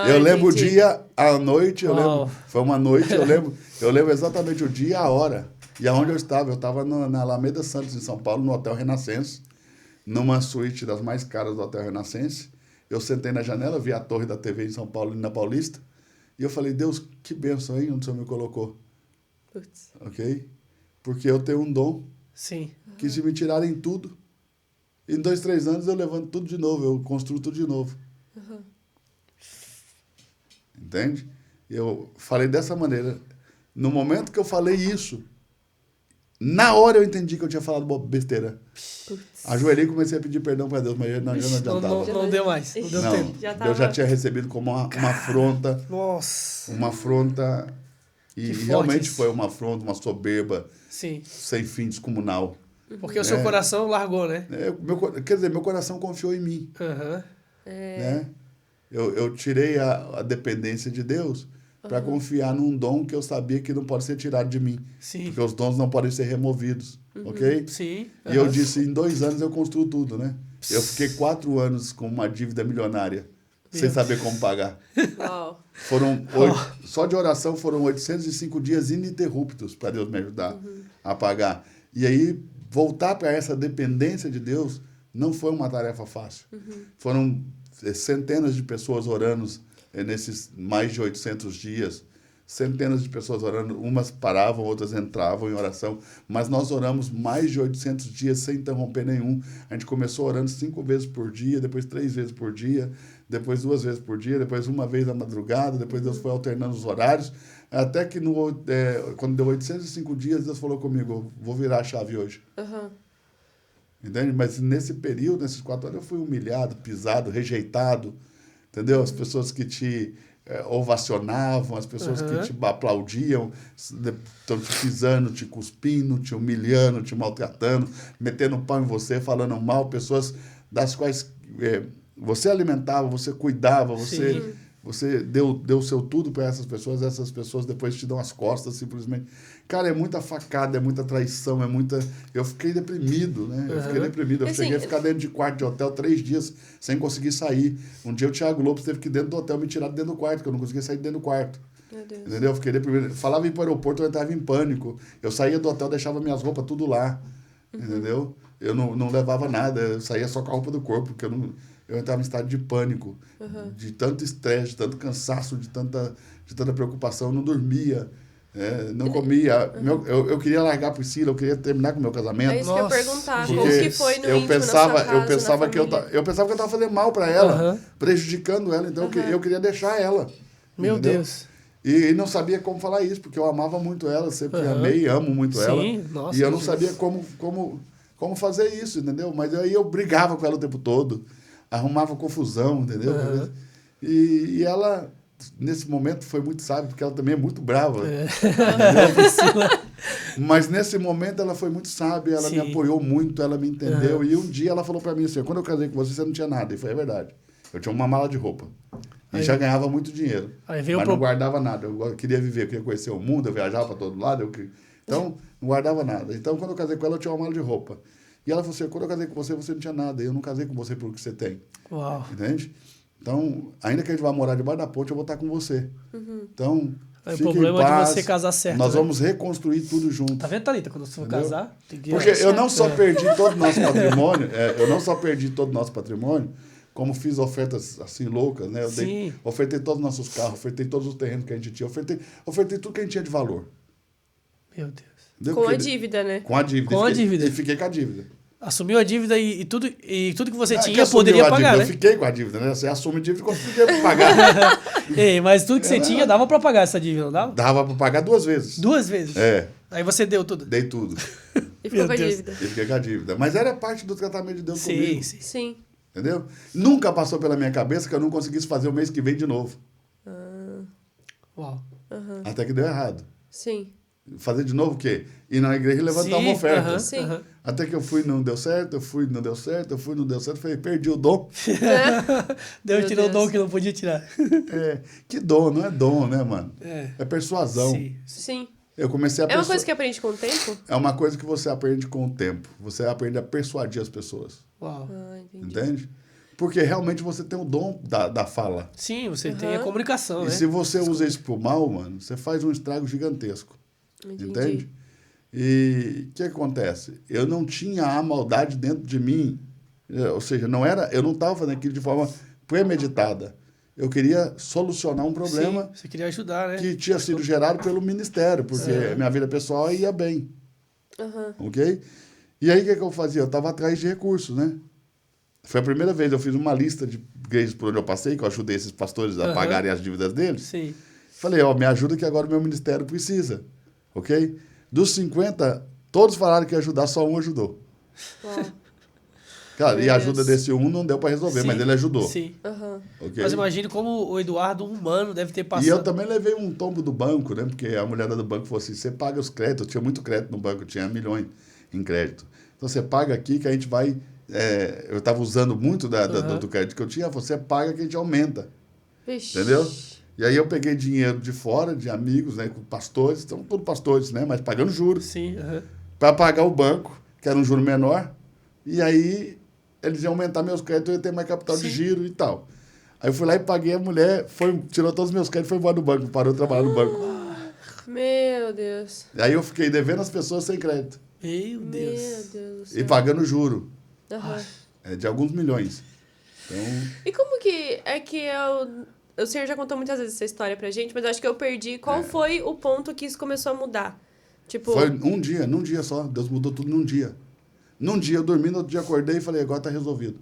Eu lembro o dia, a noite, foi uma noite, eu lembro exatamente o dia, a hora e aonde eu estava. Eu estava na Alameda Santos, em São Paulo, no Hotel Renascença, numa suíte das mais caras do Hotel Renascença. Eu sentei na janela, vi a torre da TV em São Paulo, na Paulista, e eu falei, Deus, que bênção aí onde o Senhor me colocou. Putz. Ok? Porque eu tenho um dom. Sim. Que se me tirarem tudo, em 2, 3 anos eu levanto tudo de novo, eu construo tudo de novo. Entende? Eu falei dessa maneira. No momento que eu falei isso, na hora eu entendi que eu tinha falado besteira. Putz. Ajoelhei e comecei a pedir perdão para Deus, mas não adiantava. Não deu mais. Não deu tempo. Eu já tinha recebido como uma afronta. Nossa. Uma afronta. E realmente foi uma afronta, uma soberba. Sim. Sem fim, descomunal. Porque o seu coração largou, né? Quer dizer, meu coração confiou em mim. Né? Eu tirei a dependência de Deus para confiar num dom que eu sabia que não pode ser tirado de mim. Sim. Porque os dons não podem ser removidos. Ok? Sim. E eu disse, em 2 anos eu construo tudo, né? Eu fiquei 4 anos com uma dívida milionária, sem saber como pagar. Uau. Só de oração foram 805 dias ininterruptos para Deus me ajudar a pagar. E aí, voltar para essa dependência de Deus não foi uma tarefa fácil. Foram centenas de pessoas orando nesses mais de 800 dias. Centenas de pessoas orando, umas paravam, outras entravam em oração, mas nós oramos mais de 800 dias sem interromper nenhum. A gente começou orando 5 vezes por dia, depois 3 vezes por dia, depois 2 vezes por dia, depois 1 vez à madrugada, depois Deus foi alternando os horários, até que quando deu 805 dias, Deus falou comigo, vou virar a chave hoje. Entende? Mas nesse período, nesses 4 anos, eu fui humilhado, pisado, rejeitado, entendeu? As pessoas que te ovacionavam, as pessoas que te aplaudiam, estão te pisando, te cuspindo, te humilhando, te maltratando, metendo pau em você, falando mal, pessoas das quais você alimentava, você cuidava, você deu o seu tudo para essas pessoas depois te dão as costas, simplesmente. Cara, é muita facada, é muita traição, é muita... Eu fiquei deprimido, né? Eu cheguei a ficar dentro de quarto de hotel 3 dias sem conseguir sair. Um dia o Thiago Lopes teve que ir dentro do hotel me tirar de dentro do quarto, porque eu não conseguia sair de dentro do quarto. Meu Deus. Entendeu? Eu fiquei deprimido. Falava em ir para o aeroporto, eu entrava em pânico. Eu saía do hotel, deixava minhas roupas tudo lá. Entendeu? Eu não levava nada, eu saía só com a roupa do corpo, porque eu entrava em estado de pânico, de tanto estresse, de tanto cansaço, de tanta preocupação, eu não dormia, não comia. Eu queria largar a Priscila, eu queria terminar com o meu casamento. É isso que eu ia perguntar, como que foi no íntimo, eu pensava que eu estava fazendo mal para ela, prejudicando ela, então eu queria deixar ela. Meu Deus. E não sabia como falar isso, porque eu amava muito ela, sempre amei e amo muito ela. Nossa, e eu não sabia como fazer isso, entendeu? Mas aí eu brigava com ela o tempo todo, arrumava confusão, entendeu? E ela, nesse momento, foi muito sábia, porque ela também é muito brava. Mas nesse momento ela foi muito sábia, ela me apoiou muito, ela me entendeu. E um dia ela falou pra mim assim, quando eu casei com você não tinha nada. E foi verdade. Eu tinha uma mala de roupa. E já ganhava muito dinheiro. Mas não guardava nada. Eu queria viver, eu queria conhecer o mundo, eu viajava para todo lado. Então, não guardava nada. Então, quando eu casei com ela, eu tinha uma mala de roupa. E ela falou assim, quando eu casei com você, você não tinha nada. Eu não casei com você pelo que você tem. Uau. Entende? Então, ainda que a gente vá morar debaixo da ponte, eu vou estar com você. Então, o problema é de você casar certo. Nós vamos reconstruir tudo junto. Tá vendo, Thalita? Quando você for casar, tem que... Porque eu não só perdi todo o nosso patrimônio, como fiz ofertas assim loucas, né? Ofertei todos os nossos carros, ofertei todos os terrenos que a gente tinha, ofertei tudo que a gente tinha de valor. Meu Deus. Entendeu? Com a dívida, né? Com a dívida. E fiquei com a dívida. Assumiu a dívida e tudo que você tinha poderia pagar, né? Eu fiquei com a dívida, né? Você assume a dívida e conseguia pagar. Mas tudo que você tinha dava pra pagar essa dívida, não dava? Dava pra pagar 2 vezes. 2 vezes? Aí você deu tudo? Dei tudo. E ficou com a dívida. E fiquei com a dívida. Mas era parte do tratamento de Deus comigo. Sim. Entendeu? Nunca passou pela minha cabeça que eu não conseguisse fazer o mês que vem de novo. Uau. Até que deu errado. Sim. Fazer de novo o quê? Ir na igreja e levantar uma oferta. Até que eu fui, não deu certo, não deu certo, falei, perdi o dom. Deus tirou o dom que não podia tirar. Que dom, não é dom, né, mano? É persuasão. Sim. Eu comecei a É uma coisa que aprende com o tempo? É uma coisa que você aprende com o tempo. Você aprende a persuadir as pessoas. Uau. Entende? Porque realmente você tem o dom da fala. Sim, você tem a comunicação, né? E se você usa isso pro mal, mano, você faz um estrago gigantesco. Entende? E o que acontece? Eu não tinha a maldade dentro de mim. Ou seja, eu não estava fazendo aquilo de forma premeditada. Eu queria solucionar um problema. Você queria ajudar, né? Que tinha sido gerado pelo ministério, porque minha vida pessoal ia bem. Ok? E aí, o que eu fazia? Eu estava atrás de recursos, né? Foi a primeira vez que eu fiz uma lista de igrejas por onde eu passei, que eu ajudei esses pastores a pagarem as dívidas deles. Sim. Falei, me ajuda que agora o meu ministério precisa. Ok? Dos 50, todos falaram que ia ajudar, só um ajudou. Uau. Cara, e a ajuda desse um não deu para resolver, mas ele ajudou. Sim. Okay? Mas imagine como o Eduardo, humano, deve ter passado. E eu também levei um tombo do banco, né? Porque a mulher do banco falou assim, você paga os créditos. Eu tinha muito crédito no banco, eu tinha milhões em crédito. Então, você paga aqui que a gente vai... eu estava usando muito do crédito que eu tinha, você paga que a gente aumenta. Vixe. Entendeu? E aí eu peguei dinheiro de fora, de amigos, né? Com pastores, estão todos pastores, né? Mas pagando juros. Sim. Para pagar o banco, que era um juro menor. E aí... eles iam aumentar meus créditos, eu ia ter mais capital de giro e tal. Aí eu fui lá e paguei, a mulher tirou todos os meus créditos e foi embora do banco, parou de trabalhar no banco. Meu Deus. Aí eu fiquei devendo as pessoas sem crédito. Meu Deus do céu. E pagando juro. Uhum. De alguns milhões. Então... E como que é que eu... O senhor já contou muitas vezes essa história pra gente, mas eu acho que eu perdi. Qual foi o ponto que isso começou a mudar? Tipo... Foi num dia só. Deus mudou tudo num dia. Num dia eu dormi, no outro dia acordei e falei, agora tá resolvido.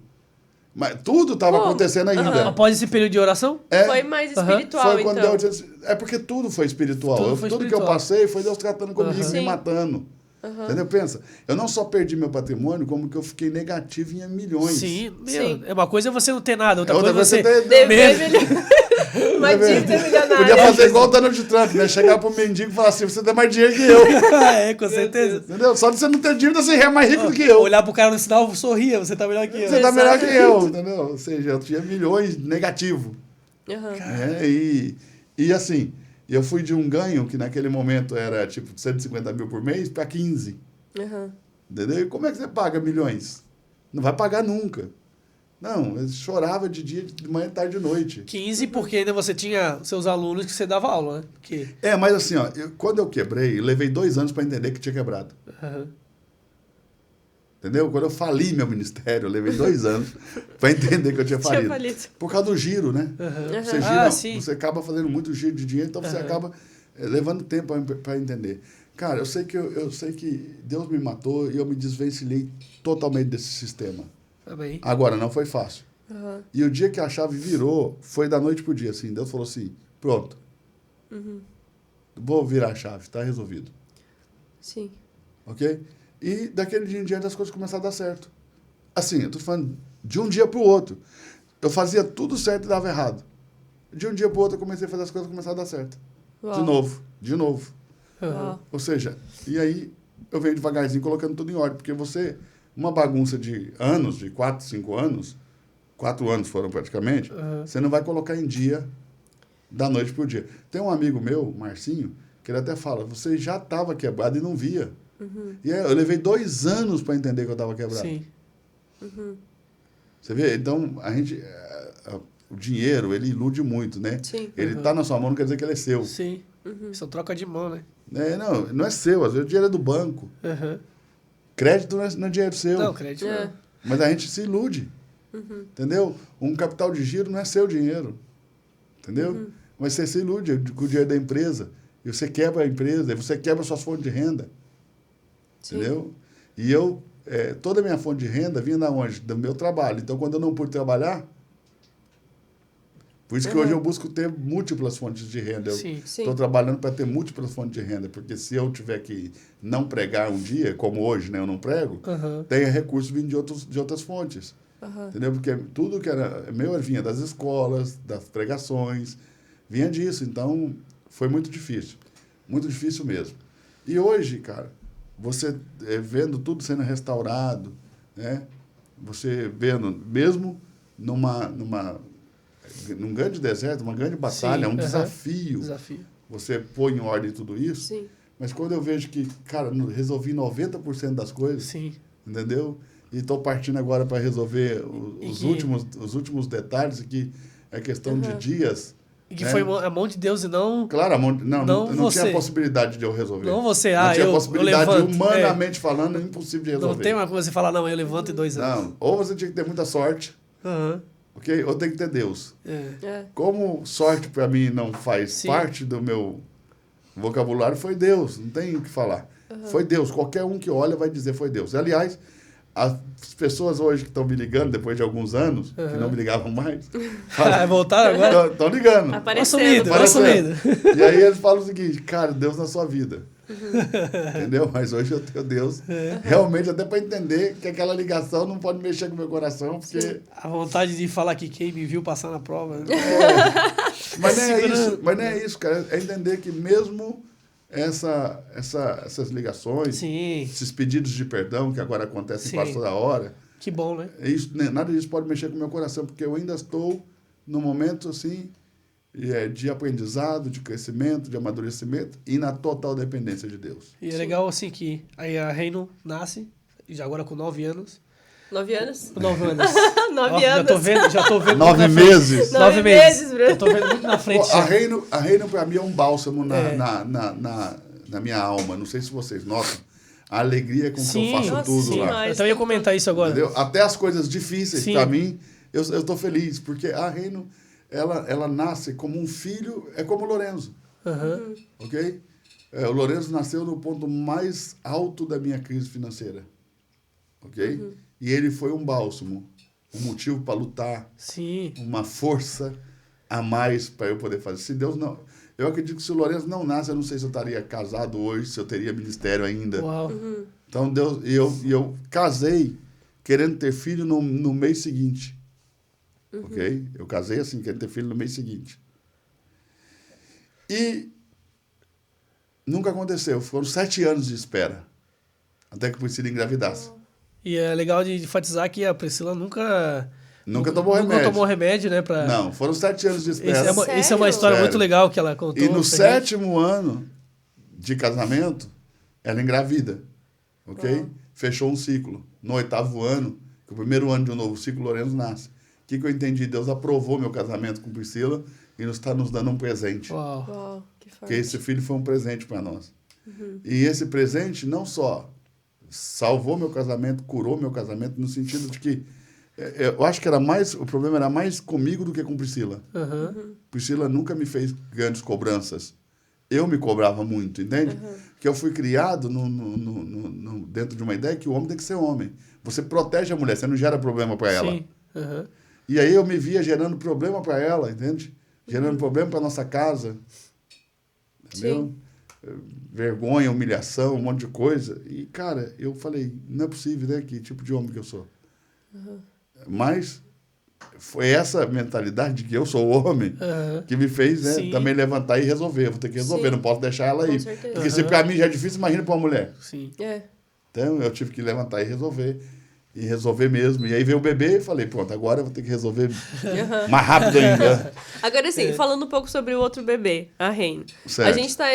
Mas tudo estava acontecendo ainda. Após esse período de oração? Foi mais espiritual, foi quando então. Deus, porque tudo foi espiritual. Tudo que eu passei foi Deus tratando comigo, me matando. Entendeu? Pensa, eu não só perdi meu patrimônio, como que eu fiquei negativo em milhões. Sim. É uma coisa é você não ter nada, outra coisa é você dever uma dívida milionária. Podia fazer igual o Donald Trump, né? Chegar pro mendigo e falar assim, você tem mais dinheiro que eu. Com certeza. Entendeu? Só de você não ter dívida, você é mais rico do que eu. Olhar pro cara no sinal, sorria, você tá melhor que eu. Você tá melhor que eu, entendeu? Ou seja, eu tinha milhões negativo. E assim, eu fui de um ganho, que naquele momento era tipo 150 mil por mês, para 15. Entendeu? E como é que você paga milhões? Não vai pagar nunca. Não, eu chorava de dia, de manhã, tarde e de noite. 15 porque ainda você tinha seus alunos que você dava aula, né? Porque... mas assim, quando eu quebrei, eu levei 2 anos para entender que tinha quebrado. Entendeu? Quando eu fali meu ministério, eu levei 2 anos para entender que eu tinha falido. Por causa do giro, né? Você gira, você acaba fazendo muito giro de dinheiro, então você acaba levando tempo para entender. Cara, eu sei que Deus me matou e eu me desvencilhei totalmente desse sistema. Amém. Agora, não foi fácil. E o dia que a chave virou, foi da noite pro dia, assim. Deus falou assim, pronto. Vou virar a chave, tá resolvido. Sim. Ok? E daquele dia em diante as coisas começaram a dar certo. Assim, eu tô falando de um dia pro outro. Eu fazia tudo certo e dava errado. De um dia pro outro eu comecei a fazer as coisas e começaram a dar certo. Uau. De novo. Ou seja, e aí eu venho devagarzinho colocando tudo em ordem, porque uma bagunça de anos, de 4, 5 anos, 4 anos foram praticamente, você não vai colocar em dia da noite pro dia. Tem um amigo meu, Marcinho, que ele até fala, você já estava quebrado e não via. E aí eu levei 2 anos para entender que eu estava quebrado. Sim. Você vê? Então, o dinheiro, ele ilude muito, né? Sim. Ele está na sua mão, não quer dizer que ele é seu. Sim. Isso troca de mão, né? Não é seu, às vezes o dinheiro é do banco. Crédito não é dinheiro seu. Não, crédito não. Mas a gente se ilude. Entendeu? Um capital de giro não é seu dinheiro. Entendeu? Mas você se ilude com o dinheiro da empresa. E você quebra a empresa, e você quebra suas fontes de renda. Sim. Entendeu? E toda a minha fonte de renda vinha da onde? Do meu trabalho. Então, quando eu não pude trabalhar, por isso que hoje eu busco ter múltiplas fontes de renda. Eu estou trabalhando para ter múltiplas fontes de renda, porque se eu tiver que não pregar um dia, como hoje, né, eu não prego, tenha recursos vindo de outras fontes. Entendeu? Porque tudo que era meu vinha das escolas, das pregações, vinha disso. Então, foi muito difícil mesmo. E hoje, cara, você vendo tudo sendo restaurado, né? Você vendo, mesmo num grande deserto, uma grande batalha, um desafio. Você põe em ordem tudo isso. Sim. Mas quando eu vejo que, cara, resolvi 90% das coisas, Sim. Entendeu? E estou partindo agora para resolver os últimos detalhes, que é questão de dias. E que foi a mão de Deus e não... Claro, não tinha possibilidade de eu resolver. Não você, não tinha possibilidade, eu levanto, humanamente falando, impossível de resolver. Não tem uma coisa que você fala, não, eu levanto em 2 anos. Não, ou você tinha que ter muita sorte, ok? Ou tem que ter Deus. Como sorte para mim não faz parte do meu vocabulário, foi Deus, não tem o que falar. Foi Deus, qualquer um que olha vai dizer foi Deus. Aliás, as pessoas hoje que estão me ligando, depois de alguns anos, que não me ligavam mais... voltaram agora? Estão ligando. Aparecendo. E aí eles falam o seguinte, cara, Deus na sua vida. Entendeu? Mas hoje eu tenho Deus. Realmente, até para entender que aquela ligação não pode mexer com o meu coração, porque... A vontade de falar que quem me viu passar na prova... Mas não é isso, cara. É entender que mesmo... Essas ligações, esses pedidos de perdão que agora acontecem quase toda hora. Que bom, né? Nada disso pode mexer com o meu coração, porque eu ainda estou num momento assim de aprendizado, de crescimento, de amadurecimento e na total dependência de Deus. E é legal assim que aí a Reino nasce, já agora com 9 anos. 9 anos? 9 anos. 9 anos. Já tô vendo 9 meses. 9 meses, Bruno. Eu tô vendo muito na frente. A Reino para mim é um bálsamo na minha alma. Não sei se vocês notam. A alegria com que eu faço tudo lá. Eu também ia comentar isso agora. Entendeu? Até as coisas difíceis para mim, eu tô feliz. Porque a Reino, ela nasce como um filho, é como o Lorenzo. Ok? O Lorenzo nasceu no ponto mais alto da minha crise financeira. Ok? E ele foi um bálsamo, um motivo para lutar, uma força a mais para eu poder fazer. Se Deus não... Eu acredito que se o Lourenço não nasce, eu não sei se eu estaria casado hoje, se eu teria ministério ainda. Uau. Então, Deus... eu casei querendo ter filho no mês seguinte. Ok? Eu casei assim, querendo ter filho no mês seguinte. E nunca aconteceu. Foram 7 anos de espera até que a Priscila engravidasse. E é legal de enfatizar que a Priscila nunca tomou remédio. Nunca tomou remédio, né? Não, foram 7 anos de espera. Isso é uma história muito legal que ela contou. E no 7º ano de casamento, ela engravida. Ok? Fechou um ciclo. No 8º ano, que é o primeiro ano de um novo ciclo, Lourenço nasce. O que eu entendi? Deus aprovou meu casamento com Priscila e está nos dando um presente. Uau, que forte. Porque esse filho foi um presente para nós. E esse presente não só salvou meu casamento, curou meu casamento, no sentido de que eu acho que o problema era mais comigo do que com Priscila. Priscila nunca me fez grandes cobranças. Eu me cobrava muito, entende? Porque eu fui criado dentro de uma ideia que o homem tem que ser homem. Você protege a mulher, você não gera problema para ela. E aí eu me via gerando problema para ela, entende? Gerando problema para nossa casa. Entendeu? Vergonha, humilhação, um monte de coisa. E, cara, eu falei, não é possível, né? Que tipo de homem que eu sou. Mas foi essa mentalidade de que eu sou o homem que me fez também levantar e resolver. Eu vou ter que resolver, não posso deixar ela aí. Porque se pra mim já é difícil, imagina pra uma mulher. Então, eu tive que levantar e resolver. E resolver mesmo. E aí veio o bebê e falei, pronto, agora eu vou ter que resolver mais rápido ainda. Agora sim, falando um pouco sobre o outro bebê, a Reino. Certo. A gente tá...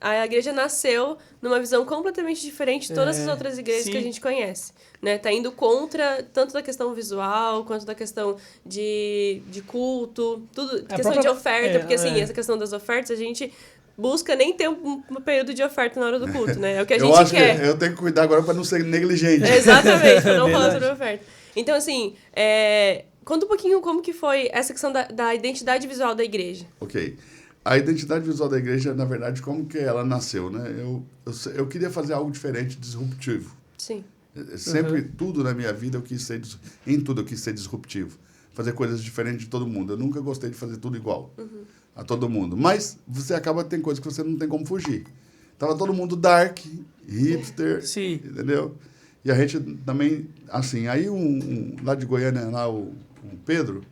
A igreja nasceu numa visão completamente diferente de todas as outras igrejas que a gente conhece. Né? Tá indo contra tanto da questão visual, quanto da questão de culto, tudo, questão de oferta, porque assim, essa questão das ofertas, a gente busca nem ter um período de oferta na hora do culto, né? É o que a gente quer. Que eu tenho que cuidar agora para não ser negligente. Exatamente, para não falar sobre oferta. Então, assim, conta um pouquinho como que foi essa questão da identidade visual da igreja. Ok. A identidade visual da igreja, na verdade, como que ela nasceu, né? Eu queria fazer algo diferente, disruptivo. Sim. Sempre, tudo na minha vida, em tudo eu quis ser disruptivo. Fazer coisas diferentes de todo mundo. Eu nunca gostei de fazer tudo igual a todo mundo. Mas você acaba tem coisas que você não tem como fugir. Tava todo mundo dark, hipster, entendeu? E a gente também, assim, aí lá de Goiânia, lá o Pedro,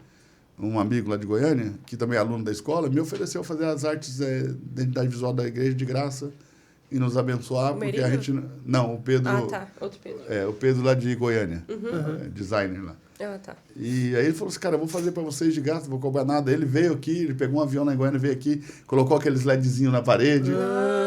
um amigo lá de Goiânia, que também é aluno da escola, me ofereceu fazer as artes de identidade visual da igreja de graça. e nos abençoar, porque a gente... Não, o Pedro... Ah, tá. Outro Pedro. O Pedro lá de Goiânia, designer lá. Ah, tá. E aí ele falou assim, cara, eu vou fazer para vocês de graça, não vou cobrar nada. Ele veio aqui, ele pegou um avião na Goiânia, veio aqui, colocou aqueles LEDzinhos na parede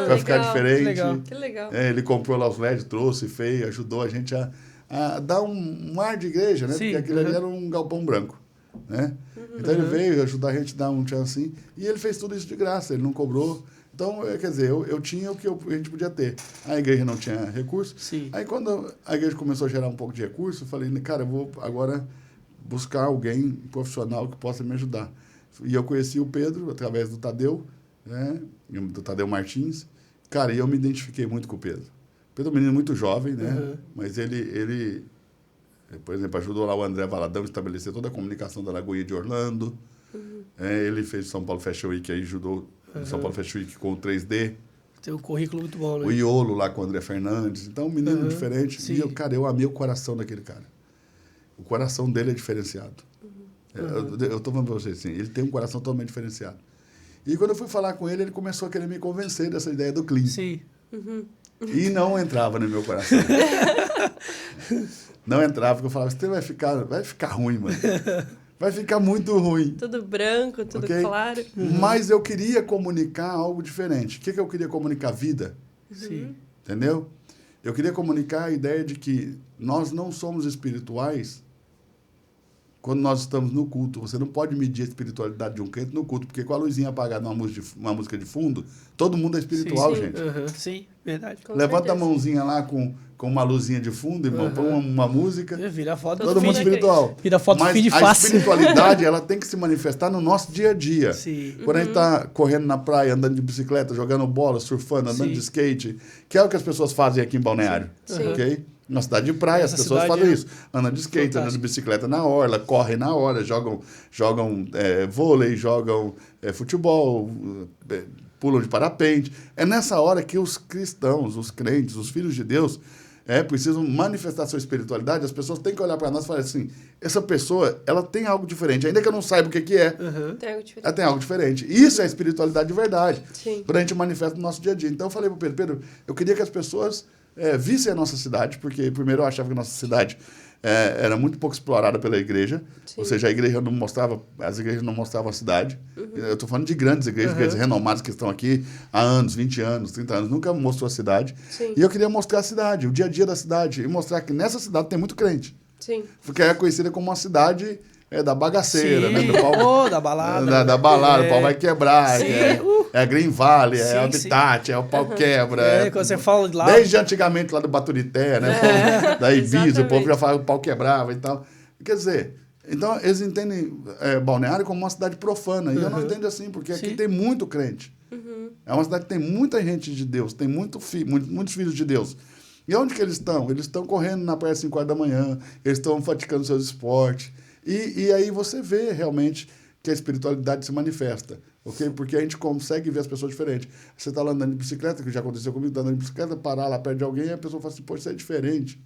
para ficar diferente. Que legal. Ele comprou lá os LEDs, trouxe, fez, ajudou a gente a dar um ar de igreja, né? Sim, porque aquilo ali era um galpão branco, né? Então ele veio ajudar a gente a dar um tchan assim, e ele fez tudo isso de graça, ele não cobrou. Então, quer dizer, eu tinha o que a gente podia ter. A igreja não tinha recurso. Sim. Aí, quando a igreja começou a gerar um pouco de recurso, eu falei, cara, eu vou agora buscar alguém profissional que possa me ajudar. E eu conheci o Pedro através do Tadeu, né? Do Tadeu Martins. Cara, e eu me identifiquei muito com o Pedro. O Pedro é um menino muito jovem, né? Mas ele, por exemplo, ajudou lá o André Valadão a estabelecer toda a comunicação da Lagoinha de Orlando. Ele fez São Paulo Fashion Week, aí ajudou São Paulo Fashion Week com o 3D. Tem um currículo muito bom, né? O Iolo lá com o André Fernandes. Então, um menino diferente. Sim. E eu amei o coração daquele cara. O coração dele é diferenciado. Eu estou falando para vocês assim, ele tem um coração totalmente diferenciado. E quando eu fui falar com ele, ele começou a querer me convencer dessa ideia do clean. Sim. E não entrava no meu coração. Não entrava, porque eu falava, você vai ficar ruim, mano. Vai ficar muito ruim. Tudo branco, tudo claro. Mas eu queria comunicar algo diferente. O que eu queria comunicar? Vida. Sim. Entendeu? Eu queria comunicar a ideia de que nós não somos espirituais quando nós estamos no culto. Você não pode medir a espiritualidade de um crente no culto, porque com a luzinha apagada numa música de fundo, todo mundo é espiritual, sim. gente. Sim, verdade. Com Levanta certeza. A mãozinha lá com uma luzinha de fundo, irmão, põe uma música. Vira foto todo mundo espiritual. Vira foto Mas feed a fácil. espiritualidade, ela tem que se manifestar no nosso dia a dia. Sim. Quando a gente está correndo na praia, andando de bicicleta, jogando bola, surfando, andando de skate, que é o que as pessoas fazem aqui em Balneário. Ok? Na cidade de praia, as pessoas fazem isso. Andam de skate, andam de bicicleta na orla, correm na hora, jogam vôlei, jogam futebol, pulam de parapente. É nessa hora que os cristãos, os crentes, os filhos de Deus precisam manifestar sua espiritualidade. As pessoas têm que olhar para nós e falar assim, essa pessoa, ela tem algo diferente. Ainda que eu não saiba o que é, tem algo diferente. ela tem algo diferente. Isso é a espiritualidade de verdade. Sim. Quando a gente manifesta no nosso dia a dia. Então eu falei para o Pedro, eu queria que as pessoas vissem a nossa cidade, porque primeiro eu achava que a nossa cidade era muito pouco explorada pela igreja. Sim. Ou seja, as igrejas não mostravam a cidade. Eu estou falando de grandes igrejas, igrejas renomadas que estão aqui há anos, 20 anos, 30 anos, nunca mostrou a cidade. Sim. E eu queria mostrar a cidade, o dia a dia da cidade, e mostrar que nessa cidade tem muito crente. Sim. Porque é conhecida como uma cidade da bagaceira, sim. né? Do pau, da balada. Da balada, o pau vai quebrar. É Green Valley, é Habitat, é o pau quebra. Quando você fala de lá... Desde antigamente lá do Baturité, né? Da Ibiza, o povo já fala que o pau quebrava e tal. Quer dizer, então eles entendem Balneário como uma cidade profana. E eu não entendo assim, porque aqui tem muito crente. É uma cidade que tem muita gente de Deus, tem muitos filhos de Deus. E onde que eles estão? Eles estão correndo na praia às 5 horas da manhã, eles estão praticando seus esportes. E aí você vê realmente que a espiritualidade se manifesta, ok? Porque a gente consegue ver as pessoas diferentes. Você está lá andando de bicicleta, que já aconteceu comigo, está andando de bicicleta, parar lá perto de alguém e a pessoa fala assim, pô, isso é diferente.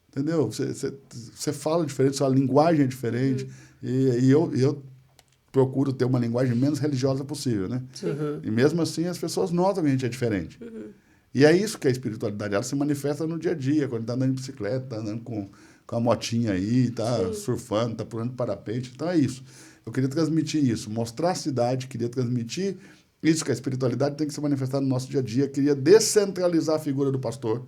Entendeu? Você fala diferente, sua linguagem é diferente. E eu procuro ter uma linguagem menos religiosa possível, né? E mesmo assim as pessoas notam que a gente é diferente. E é isso que é a espiritualidade. Ela se manifesta no dia a dia, quando está andando de bicicleta, está andando com a motinha aí, tá surfando, tá pulando parapente. Então é isso. Eu queria transmitir isso, mostrar a cidade, queria transmitir isso, que a espiritualidade tem que se manifestar no nosso dia a dia. Queria descentralizar a figura do pastor.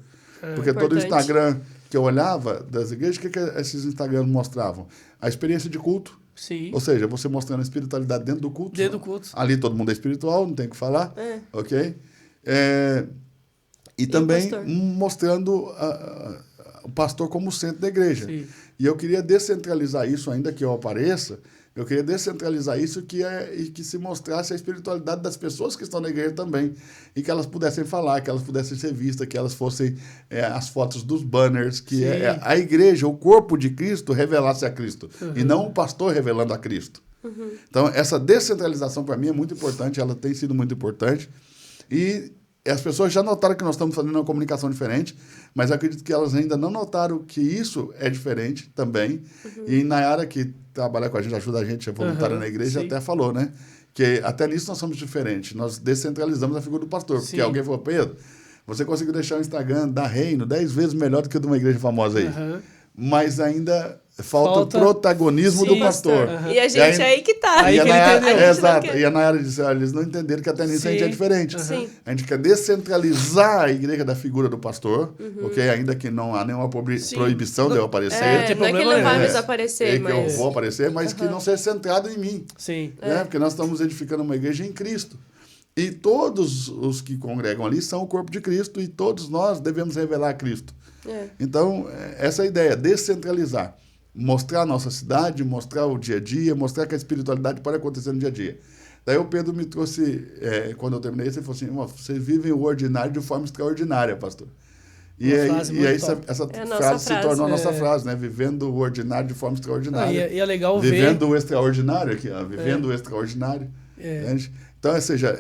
Porque todo o Instagram que eu olhava das igrejas, o que esses Instagrams mostravam? A experiência de culto. Sim. Ou seja, você mostrando a espiritualidade dentro do culto. Dentro do culto. Ali todo mundo é espiritual, não tem o que falar. Ok? E também mostrando o pastor como centro da igreja. Sim. E eu queria descentralizar isso, ainda que eu apareça, eu queria descentralizar isso e que se mostrasse a espiritualidade das pessoas que estão na igreja também. E que elas pudessem falar, que elas pudessem ser vistas, que elas fossem as fotos dos banners, que a igreja, o corpo de Cristo, revelasse a Cristo. E não o pastor revelando a Cristo. Então, essa descentralização para mim é muito importante, ela tem sido muito importante. E as pessoas já notaram que nós estamos fazendo uma comunicação diferente, mas eu acredito que elas ainda não notaram que isso é diferente também. E Nayara, que trabalha com a gente, ajuda a gente, é voluntária na igreja, até falou, né? Porque até nisso nós somos diferentes. Nós descentralizamos a figura do pastor. Porque alguém falou, Pedro, você conseguiu deixar o Instagram da Reino 10 vezes melhor do que o de uma igreja famosa aí. Mas ainda falta o protagonismo do pastor. E a gente aí que tá. Aí que exato. E a Nayara disse, eles não entenderam que até nisso a gente é diferente. A gente quer descentralizar a igreja da figura do pastor, ok? Ainda que não há nenhuma proibição de eu aparecer. Não é que ele não vai desaparecer, mas... que eu vou aparecer, mas que não seja centrado em mim. Né? Porque nós estamos edificando uma igreja em Cristo. E todos os que congregam ali são o corpo de Cristo e todos nós devemos revelar Cristo. Então, essa é a ideia, descentralizar. Mostrar a nossa cidade, mostrar o dia a dia, mostrar que a espiritualidade pode acontecer no dia a dia. Daí o Pedro me trouxe, quando eu terminei isso, ele falou assim, vocês vivem o ordinário de forma extraordinária, pastor. E aí essa frase se tornou a nossa frase, né? Vivendo o ordinário de forma extraordinária. E é legal vivendo o extraordinário aqui, ó, vivendo o extraordinário. Então, ou seja,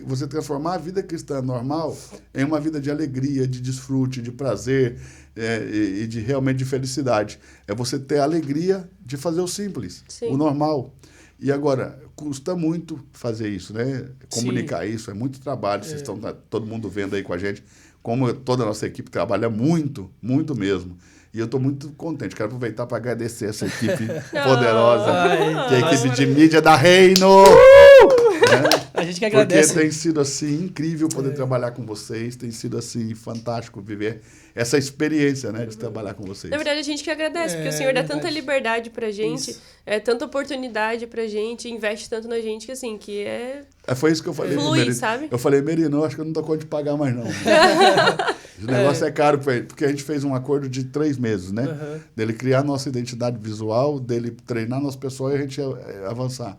você transformar a vida cristã normal em uma vida de alegria, de desfrute, de prazer e de realmente de felicidade. É você ter a alegria de fazer o simples, o normal. E agora, custa muito fazer isso, né? Comunicar isso, é muito trabalho. Vocês estão todo mundo vendo aí com a gente, como toda a nossa equipe trabalha muito, muito mesmo. E eu estou muito contente. Quero aproveitar para agradecer essa equipe poderosa, que é a equipe de mídia da Reino. A gente que agradece. Porque tem sido assim incrível poder trabalhar com vocês, tem sido assim fantástico viver essa experiência, né, de trabalhar com vocês. Na verdade, a gente que agradece, porque o Senhor dá tanta liberdade pra gente, tanta oportunidade pra gente, investe tanto na gente que assim, que foi isso que eu falei. Flui, sabe? Eu falei, Merino, acho que eu não dou conta de pagar mais não. O negócio é caro para ele, porque a gente fez um acordo de 3 meses, né? Dele criar nossa identidade visual, dele treinar nosso pessoal e a gente avançar.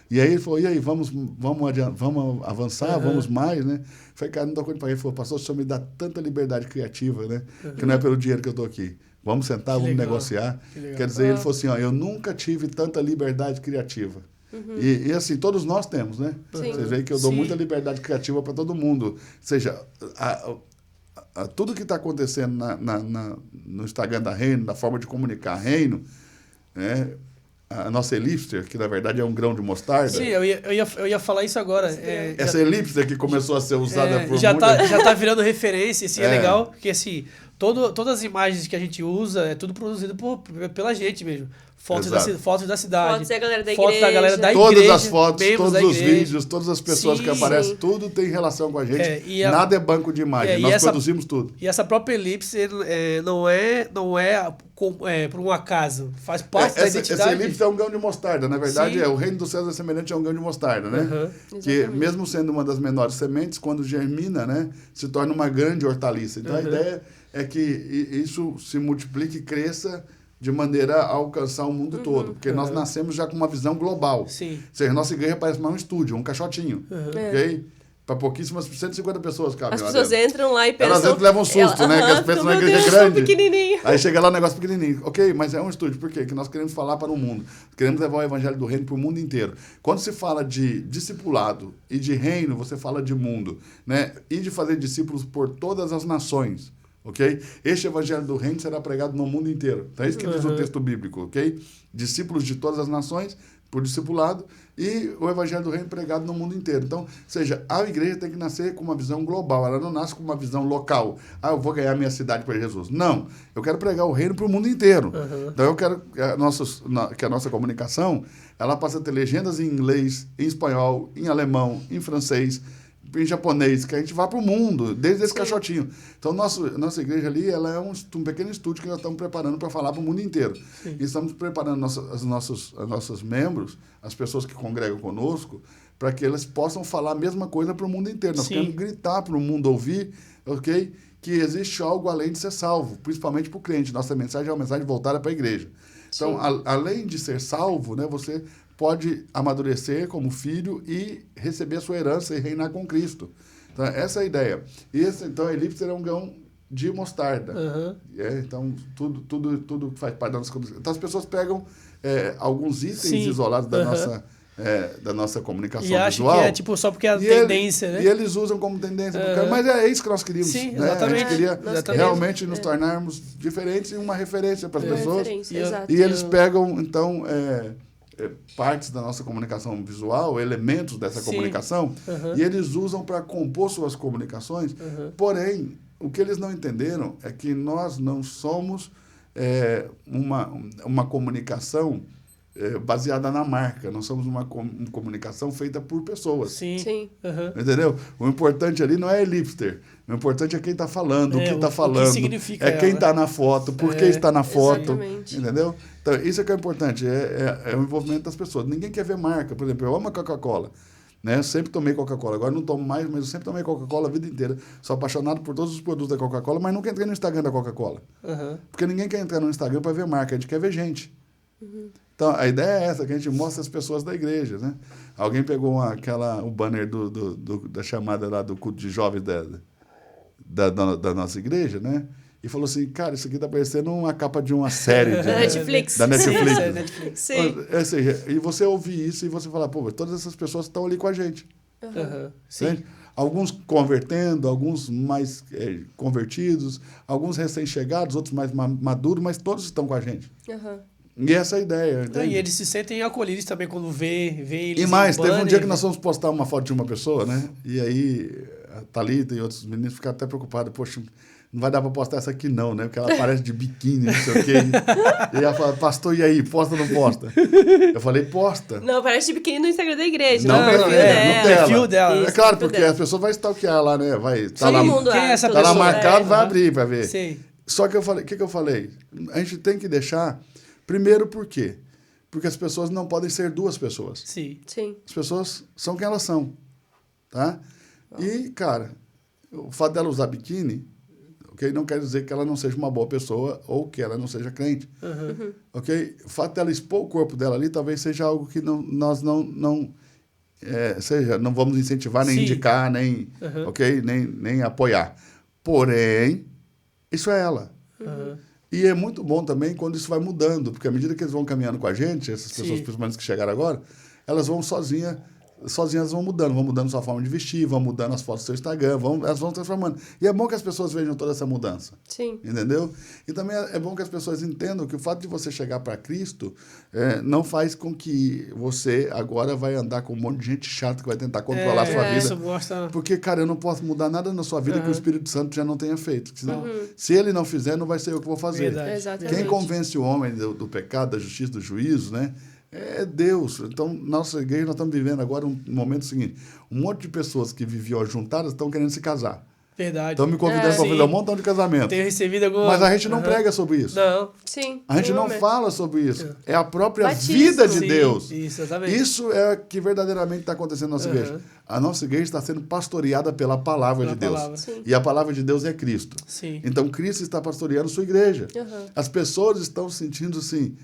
E aí ele falou, e aí, vamos avançar, vamos mais, né? Falei, cara, não dou conta de pagar. Ele falou, pastor, o senhor me dá tanta liberdade criativa, né? Que não é pelo dinheiro que eu estou aqui. Vamos sentar, vamos negociar. Quer dizer, ele falou assim, eu nunca tive tanta liberdade criativa. E assim, todos nós temos, né? Vocês veem que eu dou muita liberdade criativa para todo mundo. Ou seja, tudo que está acontecendo no Instagram da Reino, da forma de comunicar Reino, né? A nossa elipster, que na verdade é um grão de mostarda. Sim, eu ia falar isso agora. Essa elipster que começou a ser usada por já tá virando referência, assim, é legal, porque assim, todas as imagens que a gente usa é tudo produzido pela gente mesmo. Fotos da cidade. Fotos da galera da igreja. Fotos da galera da igreja. Todas as fotos, todos os vídeos, todas as pessoas que aparecem, tudo tem relação com a gente. Nada é banco de imagem, nós produzimos tudo. E essa própria elipse não é por um acaso, faz parte da identidade. Essa elipse é um grão de mostarda, na verdade o reino dos céus é semelhante a um grão de mostarda, né? Que mesmo sendo uma das menores sementes, quando germina, né, se torna uma grande hortaliça. Então a ideia é que isso se multiplique e cresça de maneira a alcançar o mundo todo. Porque nós nascemos já com uma visão global. Sim. Ou seja, nossa igreja parece mais um estúdio, um caixotinho. Ok? Para pouquíssimas, 150 pessoas cabem. As pessoas entram lá e pensam... Elas entram e levam um susto, né? Que as pessoas na igreja é grande. Pequenininho. Aí chega lá um negócio pequenininho. Ok, mas é um estúdio. Por quê? Porque nós queremos falar para o mundo. Queremos levar o evangelho do reino para o mundo inteiro. Quando se fala de discipulado e de reino, você fala de mundo, né? E de fazer discípulos por todas as nações. Ok? Este evangelho do reino será pregado no mundo inteiro. Então é isso que diz o texto bíblico, ok? Discípulos de todas as nações, por discipulado, e o evangelho do reino pregado no mundo inteiro. Então, ou seja, a igreja tem que nascer com uma visão global, ela não nasce com uma visão local. Eu vou ganhar minha cidade para Jesus. Não, eu quero pregar o reino para o mundo inteiro. Então eu quero que a nossa comunicação, ela passe a ter legendas em inglês, em espanhol, em alemão, em francês, em japonês, que a gente vá para o mundo, desde esse caixotinho. Então, nossa igreja ali, ela é um pequeno estúdio que nós estamos preparando para falar para o mundo inteiro. E estamos preparando os nossos membros, as pessoas que congregam conosco, para que elas possam falar a mesma coisa para o mundo inteiro. Nós queremos gritar para o mundo ouvir, ok? Que existe algo além de ser salvo, principalmente para o crente. Nossa mensagem é uma mensagem voltada para a igreja. Então, além de ser salvo, né, você pode amadurecer como filho e receber a sua herança e reinar com Cristo. Então, essa é a ideia. Então, a elipse é um grão de mostarda. Então, tudo faz parte da nossa comunicação. Então, as pessoas pegam alguns itens isolados da nossa comunicação visual. E acham que é tipo, só porque é a tendência, né? E eles usam como tendência. Mas é isso que nós queríamos. Sim, né? exatamente. A gente queria realmente nos tornarmos diferentes e uma referência para as pessoas. E eles pegam, então... partes da nossa comunicação visual, elementos dessa comunicação, e eles usam para compor suas comunicações. Porém, o que eles não entenderam é que nós não somos uma comunicação baseada na marca. Nós somos uma comunicação feita por pessoas. Sim. Entendeu? O importante ali não é hipster. O importante é quem está falando, o que está falando. O que significa quem está na foto, por que está na foto. Exatamente. Entendeu? Então, isso é que é importante. É o envolvimento das pessoas. Ninguém quer ver marca. Por exemplo, eu amo a Coca-Cola. Né? Eu sempre tomei Coca-Cola. Agora não tomo mais, mas eu sempre tomei Coca-Cola a vida inteira. Sou apaixonado por todos os produtos da Coca-Cola, mas nunca entrei no Instagram da Coca-Cola. Porque ninguém quer entrar no Instagram para ver marca. A gente quer ver gente. Então, a ideia é essa, que a gente mostra as pessoas da igreja, né? Alguém pegou o banner da chamada lá do culto de jovens da nossa igreja, né? E falou assim, cara, isso aqui tá parecendo uma capa de uma série Netflix. Da Netflix. Sim, Netflix. Sim. Ou seja, e você ouvir isso e você falar, pô, todas essas pessoas estão ali com a gente. Sim. Alguns convertendo, alguns mais convertidos, alguns recém-chegados, outros mais maduros, mas todos estão com a gente. E essa é a ideia. E eles se sentem acolhidos também quando vê eles. E mais, teve um dia que nós fomos postar uma foto de uma pessoa, né? E aí a Thalita e outros meninos ficaram até preocupados. Poxa, não vai dar para postar essa aqui não, né? Porque ela aparece de biquíni, não sei o quê. E ela fala, pastor, e aí? Posta ou não posta? Eu falei, posta. Não, aparece de biquíni no Instagram da igreja. Não, no perfil dela. Isso, é claro, porque as pessoas vão stalkear lá, né? Tá lá, tá lá marcado, vai abrir para ver. Sim. Só que eu falei, o que eu falei? A gente tem que deixar... Primeiro, por quê? Porque as pessoas não podem ser duas pessoas. Sim. As pessoas são quem elas são, tá? E, cara, o fato dela usar biquíni, ok, não quer dizer que ela não seja uma boa pessoa ou que ela não seja crente, ok? O fato dela expor o corpo dela ali talvez seja algo que nós não vamos incentivar, nem indicar, nem, ok? Nem apoiar. Porém, isso é ela. E é muito bom também quando isso vai mudando, porque à medida que eles vão caminhando com a gente, essas pessoas, principalmente que chegaram agora, elas vão sozinhas vão mudando sua forma de vestir, vão mudando as fotos do seu Instagram, elas vão transformando. E é bom que as pessoas vejam toda essa mudança. Sim. Entendeu? E também é bom que as pessoas entendam que o fato de você chegar para Cristo não faz com que você agora vai andar com um monte de gente chata que vai tentar controlar a sua vida. Isso gosta... Porque, cara, eu não posso mudar nada na sua vida que o Espírito Santo já não tenha feito. Se ele não fizer, não vai ser eu que vou fazer. Quem convence o homem do pecado, da justiça, do juízo, né? É Deus. Então, nossa igreja, nós estamos vivendo agora um momento seguinte. Um monte de pessoas que viviam juntadas estão querendo se casar. Verdade. Estão me convidando para fazer um montão de casamento. Tenho recebido alguma... Mas a gente não prega sobre isso. Não. Sim. A gente não fala sobre isso. É a própria vida de Deus. Isso, exatamente. Isso é o que verdadeiramente está acontecendo na nossa igreja. A nossa igreja está sendo pastoreada pela palavra de Deus. E a palavra de Deus é Cristo. Sim. Então, Cristo está pastoreando sua igreja. As pessoas estão se sentindo assim,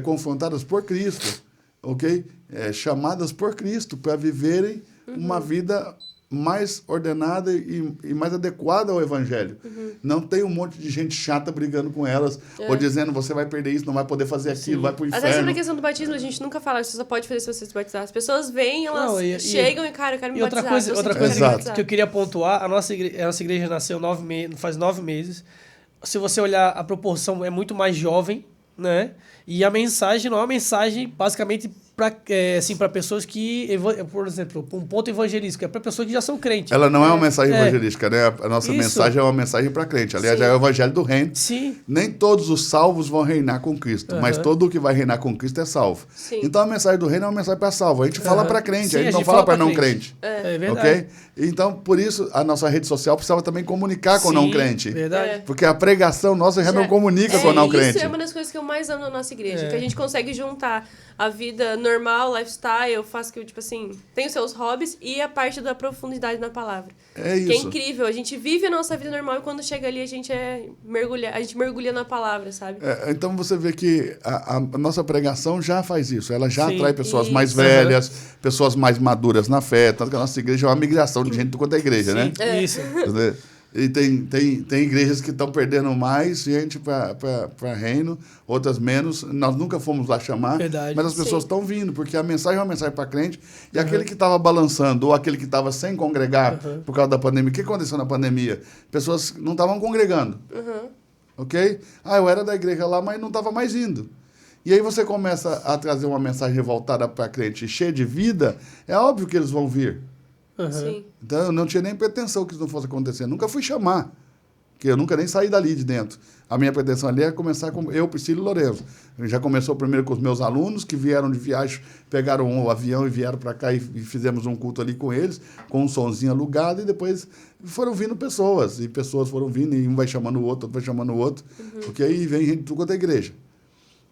confrontadas por Cristo, ok? Chamadas por Cristo para viverem uma vida mais ordenada e mais adequada ao Evangelho. Não tem um monte de gente chata brigando com elas, ou dizendo, você vai perder isso, não vai poder fazer aquilo, vai pro inferno. Até sobre a questão do batismo, a gente nunca fala que você só pode fazer se você se batizar. As pessoas vêm, elas chegam e, cara, eu quero me batizar. Outra coisa que eu queria pontuar, a nossa igreja nasceu faz 9 meses. Se você olhar, a proporção é muito mais jovem, né? E a mensagem não é uma mensagem basicamente para pessoas que, por exemplo, um ponto evangelístico, é para pessoas que já são crentes. Ela não é uma mensagem evangelística, né? A nossa mensagem é uma mensagem para crente. Aliás, é o evangelho do reino. Sim. Nem todos os salvos vão reinar com Cristo, mas todo o que vai reinar com Cristo é salvo. Sim. Então a mensagem do reino é uma mensagem para salvo. A gente fala para crente, a gente não fala para não crente. É verdade. Ok? Então, por isso, a nossa rede social precisava também comunicar com o não crente. Verdade. Porque a pregação nossa já não comunica com o não crente. Isso é uma das coisas que eu mais amo na nossa igreja, que a gente consegue juntar a vida normal, lifestyle, faço que, tipo assim, tem os seus hobbies e a parte da profundidade na palavra. É isso. Que é incrível. A gente vive a nossa vida normal e quando chega ali a gente mergulha na palavra, sabe? Então você vê que a nossa pregação já faz isso. Ela já atrai pessoas mais velhas, pessoas mais maduras na fé. Tanto que a nossa igreja é uma migração de gente do quanto a igreja, né? Isso. E tem igrejas que estão perdendo mais gente para reino, outras menos. Nós nunca fomos lá chamar, mas as pessoas estão vindo, porque a mensagem é uma mensagem para crente. E aquele que estava balançando, ou aquele que estava sem congregar por causa da pandemia, o que aconteceu na pandemia? Pessoas não estavam congregando. Ok? Eu era da igreja lá, mas não estava mais indo. E aí você começa a trazer uma mensagem voltada para crente cheia de vida, é óbvio que eles vão vir. Sim. Então, eu não tinha nem pretensão que isso não fosse acontecer. Nunca fui chamar, porque eu nunca nem saí dali de dentro. A minha pretensão ali é começar com eu, Priscila e Lourenço. Já começou primeiro com os meus alunos, que vieram de viagem, pegaram um avião e vieram para cá e fizemos um culto ali com eles, com um sonzinho alugado, e depois foram vindo pessoas, e pessoas foram vindo, e um vai chamando o outro vai chamando o outro, porque aí vem gente de tudo quanto é igreja.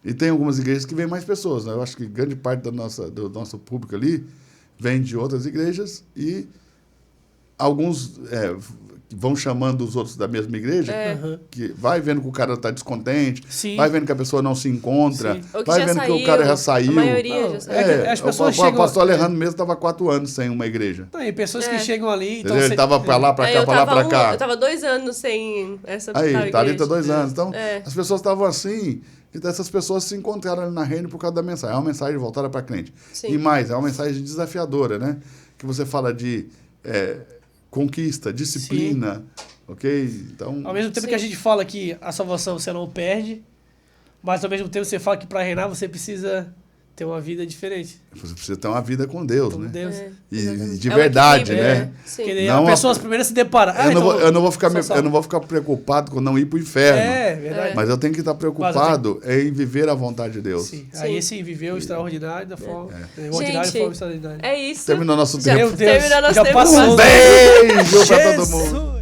E tem algumas igrejas que vem mais pessoas, né? Eu acho que grande parte do nosso público ali vem de outras igrejas, e alguns vão chamando os outros da mesma igreja, que vai vendo que o cara está descontente, vai vendo que a pessoa não se encontra, vai vendo que o cara já saiu. A maioria já saiu. As pessoas chegam... O pastor Alejandro mesmo estava 4 anos sem uma igreja. Não, e pessoas que chegam ali... Então ele estava para lá, para cá, para lá, para cá. Eu estava 2 anos sem essa Aí, tá ali, tá 2 anos. Então, as pessoas estavam assim... Então, essas pessoas se encontraram ali na reino por causa da mensagem. É uma mensagem voltada para crente. Sim. E mais, é uma mensagem desafiadora, né? Que você fala de conquista, disciplina, ok? Então, ao mesmo tempo que a gente fala que a salvação você não perde, mas ao mesmo tempo você fala que para reinar você precisa ter uma vida diferente. Você precisa ter uma vida com Deus, com né? Deus. E de verdade, né? Não, a pessoa primeiro se depara. Eu não vou ficar preocupado com não ir para o inferno. Verdade. Mas eu tenho que estar preocupado em viver a vontade de Deus. Sim. Aí esse viver o extraordinário da forma. Ordinário da forma extraordinária. É isso. Terminou nosso tempo. Meu Deus, Terminou nosso já tempo. passou. Um beijo para todo mundo.